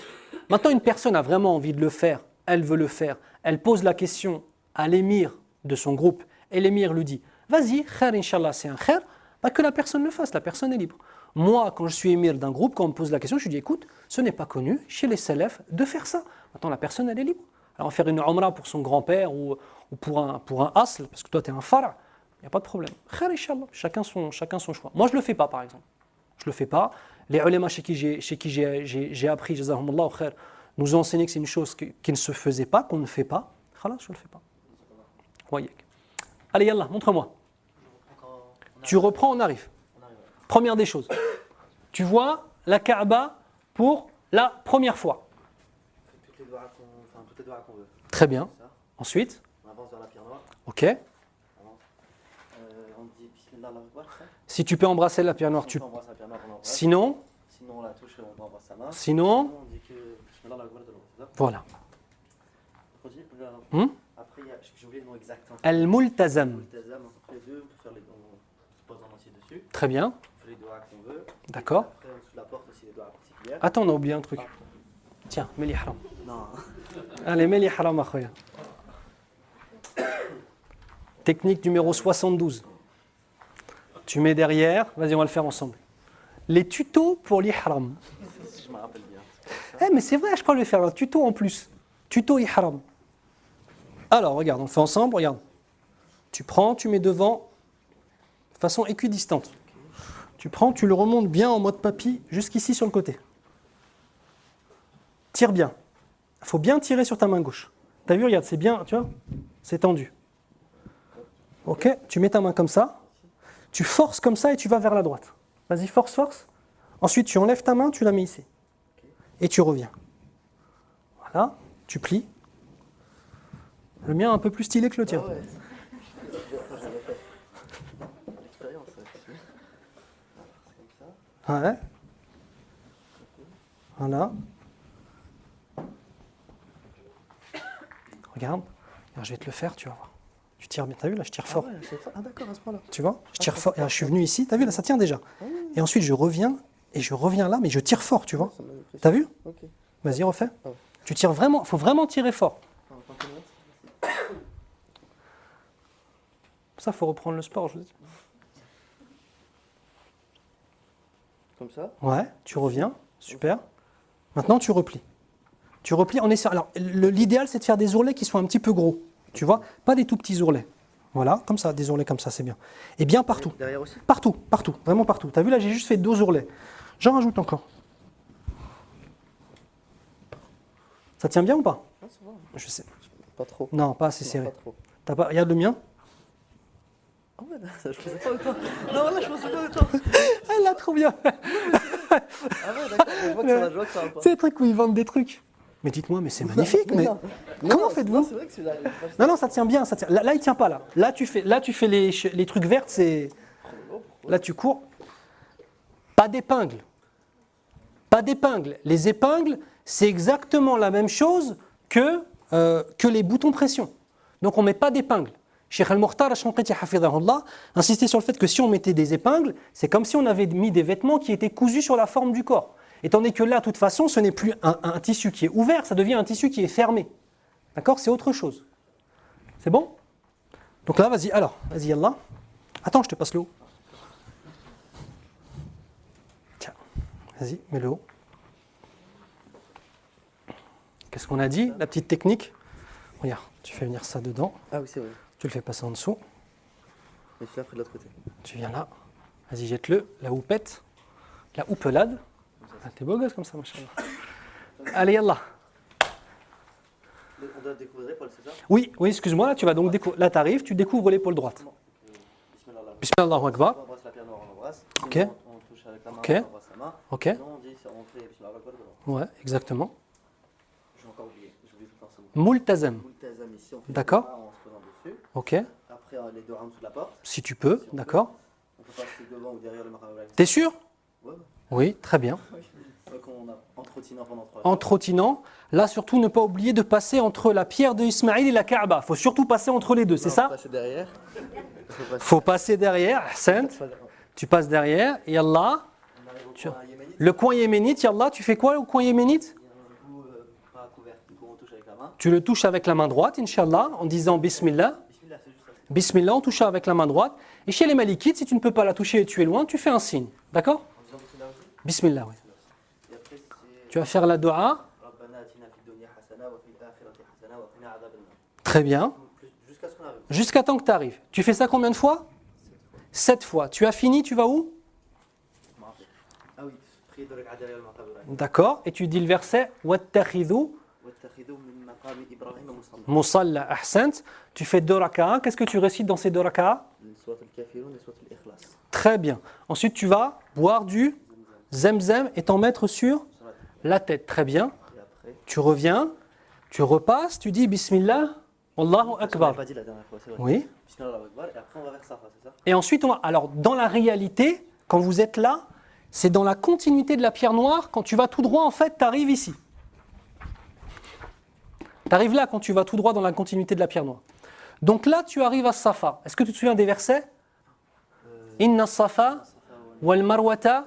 Maintenant, une personne a vraiment envie de le faire, elle veut le faire, elle pose la question à l'émir de son groupe, et l'émir lui dit, vas-y, khair, inshallah, c'est un khair, que la personne le fasse, la personne est libre. Moi, quand je suis émir d'un groupe, quand on me pose la question, je dis, écoute, ce n'est pas connu chez les salafs de faire ça. Maintenant, la personne, elle est libre. Alors, faire une umrah pour son grand-père ou pour un asl, parce que toi, tu es un far', il n'y a pas de problème. Khair, inshallah, chacun son choix. Moi, je ne le fais pas, par exemple. Je ne le fais pas. Les ulama chez qui j'ai appris, jazahumullah khair, nous ont enseigné que c'est une chose qui ne se faisait pas, qu'on ne fait pas. Khalas, je ne le fais pas. Voyek. Allez, yallah, montre-moi. Tu reprends, on arrive. Première des choses. Tu vois la Kaaba pour la première fois. Toutes les doigts qu'on veut. Très bien. Ensuite. On avance vers la pierre noire. Ok. On dit Bismillah Allahu Akbar. Si tu peux embrasser la pierre noire, tu. Embrasse la pierre noire, on embrasse. Sinon, on la touche, on embrasse sa main. Sinon, on dit que Bismillah Allahu Akbar de l'autre, c'est ça? Voilà. Après, j'ai oublié le nom exact. Al-Multazam. Multazam, entre les deux, on se pose en entier dessus. Très bien. On fait les doigts qu'on veut. D'accord. Après, en dessous de la porte aussi, les doigts particuliers. Attends, on a oublié un truc. Tiens, mets l'ihram. Non. Allez, mets l'ihram, akhoya. Technique numéro 72. Tu mets derrière. Vas-y, on va le faire ensemble. Les tutos pour l'ihram. Je me rappelle bien. Mais c'est vrai, je crois que je vais faire un tuto en plus. Tuto ihram. Alors, regarde, on le fait ensemble, regarde. Tu prends, tu mets devant, de façon équidistante. Tu prends, tu le remontes bien en mode papy, jusqu'ici sur le côté. Tire bien. Il faut bien tirer sur ta main gauche. T'as vu, regarde, c'est bien, tu vois, c'est tendu. Ok, tu mets ta main comme ça, tu forces comme ça et tu vas vers la droite. Vas-y, force, force. Ensuite, tu enlèves ta main, tu la mets ici. Et tu reviens. Voilà, tu plies. Le mien est un peu plus stylé que le tien. Ah ouais. J'avais fait l'expérience. C'est comme ça. Ouais. Voilà. Regarde. Alors, je vais te le faire, tu vas voir. Tu tires bien. T'as vu là, je tire fort. Ah, ouais, c'est fort. Ah d'accord, à ce point-là. Tu vois, je tire fort. Et là, je suis venu ici. T'as vu là, ça tient déjà. Et ensuite, je reviens. Et je reviens là, mais je tire fort, tu vois. T'as vu? Ok. Vas-y, refais. Ah ouais. Tu tires vraiment. Il faut vraiment tirer fort. Ça, il faut reprendre le sport, je vous dis. Comme ça. Ouais, tu reviens. Super. Maintenant, tu replies. Tu replies en essayant. Alors, l'idéal, c'est de faire des ourlets qui soient un petit peu gros. Tu vois, pas des tout petits ourlets. Voilà, comme ça, des ourlets comme ça, c'est bien. Et bien partout. Derrière aussi. Partout, partout, vraiment partout. Tu as vu, là, j'ai juste fait 2 ourlets. J'en rajoute encore. Ça tient bien ou pas? Ah, ça va. Je sais. Pas trop. Non, pas assez Non, serré. pas trop. T'as pas... Regarde le mien. Ah ouais, ça, je pensais pas autant. Non, là, je pensais pas autant. Elle l'a trop bien. Ah ouais, d'accord. On voit que ça va, je vois que ça va pas. C'est des trucs où ils vendent des trucs. Mais dites-moi, mais c'est magnifique. Mais Non. comment Non, faites-vous? c'est vrai que celui-là, il est pas- Non, non, ça tient bien. Ça tient. Là, il tient pas là. Là, tu fais les trucs verts, c'est. Là, tu cours. Pas d'épingle. Pas d'épingle. Les épingles, c'est exactement la même chose que les boutons pression. Donc, on ne met pas d'épingle. Cheikh Al-Mukhtar Ash-Shanqiti hafidhahullah insistait sur le fait que si on mettait des épingles, c'est comme si on avait mis des vêtements qui étaient cousus sur la forme du corps. Étant donné que là, de toute façon, ce n'est plus un tissu qui est ouvert, ça devient un tissu qui est fermé. D'accord? C'est autre chose. C'est bon? Donc là, vas-y, alors, vas-y, Allah. Attends, je te passe le haut. Tiens, vas-y, mets le haut. Qu'est-ce qu'on a dit? La petite technique. Regarde, tu fais venir ça dedans, Ah oui, c'est vrai. tu le fais passer en dessous, Et celui-là, après de l'autre côté. tu viens là, vas-y, jette-le, la houppette, la houppelade. Ah, t'es beau gosse comme ça, machallah. Allez, Allah. On doit découvrir l'épaule, c'est ça? Oui, oui, excuse-moi, là, tu vas donc là, tu arrives, tu découvres l'épaule droite. Bismillah. Bismillah Allahu Akbar. On embrasse la pierre noire, on l'embrasse. Ok. Sinon, on touche avec la main, Ok. on embrasse la main. Ok, Sinon, on dit, on fait Bismillah Akbar devant. ouais, exactement. J'ai encore oublié. J'oublie tout le temps ce mot. Multazam. Multazam ici, on fait D'accord. les deux mains en se posant dessus. Ok, Après, les deux en dessous de la porte. si tu peux, Si on d'accord. peut. On peut passer devant ou derrière le maqam. T'es sûr? Ouais. Oui, très bien. Donc on a en trottinant pendant 3 En trottinant, là surtout ne pas oublier de passer entre la pierre de Ismaïl et la Kaaba. Il faut surtout passer entre les deux, c'est ça? Passer derrière. Faut passer derrière, Ahsant. Tu passes derrière, et Allah, On arrive au Tu- coin yéménite. le coin yéménite, Yallah, tu fais quoi au coin yéménite? Il y a un bout pas couvert. Du coup, on touche avec la main. Tu le touches avec la main droite, Inch'Allah, en disant Bismillah. Bismillah, c'est juste ça. Bismillah, en touchant avec la main droite. Et chez les Malikites, si tu ne peux pas la toucher et tu es loin, tu fais un signe. D'accord? En disant Bismillah aussi. Bismillah, oui. Et après, c'est Tu vas faire la dua. Rabbana atina fid dunya hasana wa fil akhirati hasana wa qina adhaban nar. Très bien. Jusqu'à ce qu'on arrive. Jusqu'à temps que tu arrives. Tu fais ça combien de fois? 7 fois. Tu as fini, tu vas où? Je me rappelle. Ah oui, prier de regarder derrière le maqam Ibrahim. D'accord. Et tu dis le verset Wattakhidhu واتخذوا من مقام إبراهيم مصلى. Musalla Ahsant. Tu fais 2 raka'a. Qu'est-ce que tu récites dans ces 2 raka'a? سورة الكافرون et سورة الإخلاص. Très bien. Ensuite, tu vas boire du zemzem et t'en mettre sur la tête. Très bien. Et après, Tu reviens, tu repasses, tu dis Bismillah, Allahu on Akbar. n'a pas dit la dernière fois, c'est vrai. Oui. Bismillah Allahu Akbar, et après on va vers Safa, c'est ça? Et ensuite, alors dans la réalité, quand vous êtes là, c'est dans la continuité de la pierre noire. Quand tu vas tout droit, en fait, tu arrives ici. Tu arrives là quand tu vas tout droit dans la continuité de la pierre noire. Donc là, tu arrives à Safa. Est-ce que tu te souviens des versets? Inna Safa wal Marwata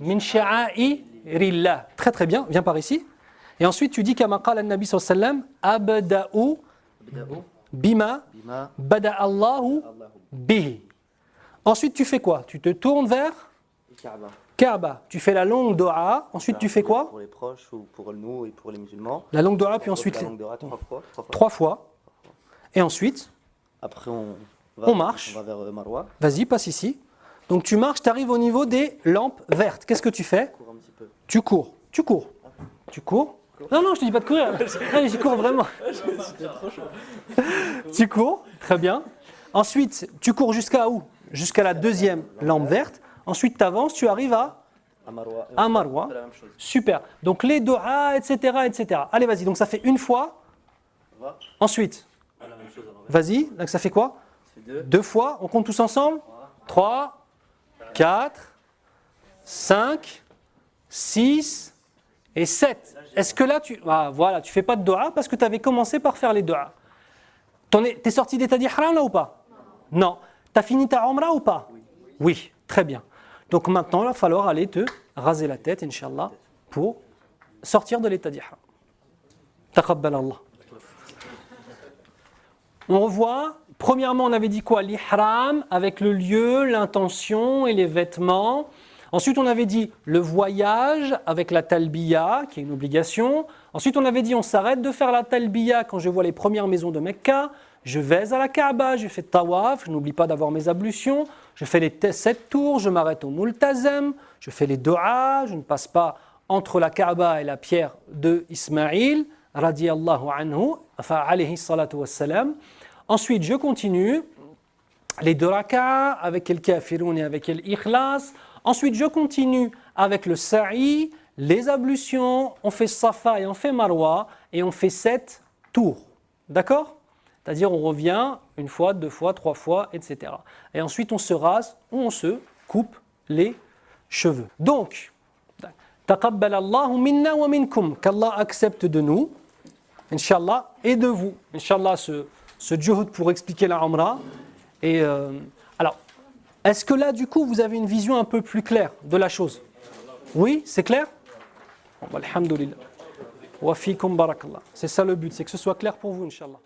min sha'a'irillah. Très très bien, viens par ici. Et ensuite, tu dis kama qala an-nabi sallallahu alayhi wa sallam abda'u Abda'u bima bima bada Allahu Allahu bihi. Ensuite, tu fais quoi? Tu te tournes vers Kaaba. Kaaba. Tu fais la longue dua. Ensuite, tu fais quoi? Pour les proches ou pour nous et pour les musulmans. La longue dua, puis ensuite La langue de rat 3 fois. 3 fois. Et ensuite, Après On marche. On va vers Marwa. vas-y, passe ici. Donc tu marches, tu arrives au niveau des lampes vertes. Qu'est-ce que tu fais? On court un petit peu. Tu cours. Tu cours. Tu cours. Non, non, je te dis pas de courir. Non, je cours vraiment. Tu cours, très bien. Ensuite, tu cours jusqu'à où? Jusqu'à la deuxième lampe verte. Ensuite, tu avances, tu arrives à Marwa. À Marwa. C'est la même chose. Super. Donc les doigts, etc., etc. Allez, vas-y. Donc ça fait une fois. On va Ensuite, à la même chose à l'envers. vas-y. Donc ça fait quoi? C'est 2. 2 fois. On compte tous ensemble? 3, 4, 5, 6 et 7. Est-ce que là, voilà, tu fais pas de doua parce que tu avais commencé par faire les doigts. T'es sorti d'état d'ihram là ou pas? Non. T'as fini ta umrah ou pas? Oui, très bien. Donc maintenant, il va falloir aller te raser la tête, Inch'Allah, pour sortir de l'état d'ihram. Taqabbal Allah. On revoit Premièrement, on avait dit quoi? L'ihram, avec le lieu, l'intention et les vêtements. Ensuite, on avait dit le voyage avec la talbiya, qui est une obligation. Ensuite, on avait dit on s'arrête de faire la talbiya quand je vois les premières maisons de Mecca. Je vais à la Kaaba, je fais tawaf, je n'oublie pas d'avoir mes ablutions. Je fais les 7 tours, je m'arrête au Multazem, je fais les du'as, je ne passe pas entre la Kaaba et la pierre de Ismaïl, radiyallahu anhu, enfin alayhi salatu wassalam. Ensuite, je continue les 2 raka'a avec le kafirun et avec l'ikhlas. Ensuite, je continue avec le sa'i, les ablutions, on fait safa et on fait marwa et on fait 7 tours. D'accord? C'est-à-dire on revient 1 fois, 2 fois, 3 fois, etc. Et ensuite on se rase ou on se coupe les cheveux. Donc, taqabbal Allahu minna wa minkum, qu'Allah accepte de nous, Inch'Allah, et de vous. Inch'Allah, ce juhud pour expliquer la Umrah. Et alors, est-ce que là, du coup, vous avez une vision un peu plus claire de la chose? Oui, c'est clair? Alhamdulillah. Wa fikum barakallah. C'est ça le but, c'est que ce soit clair pour vous, Inch'Allah.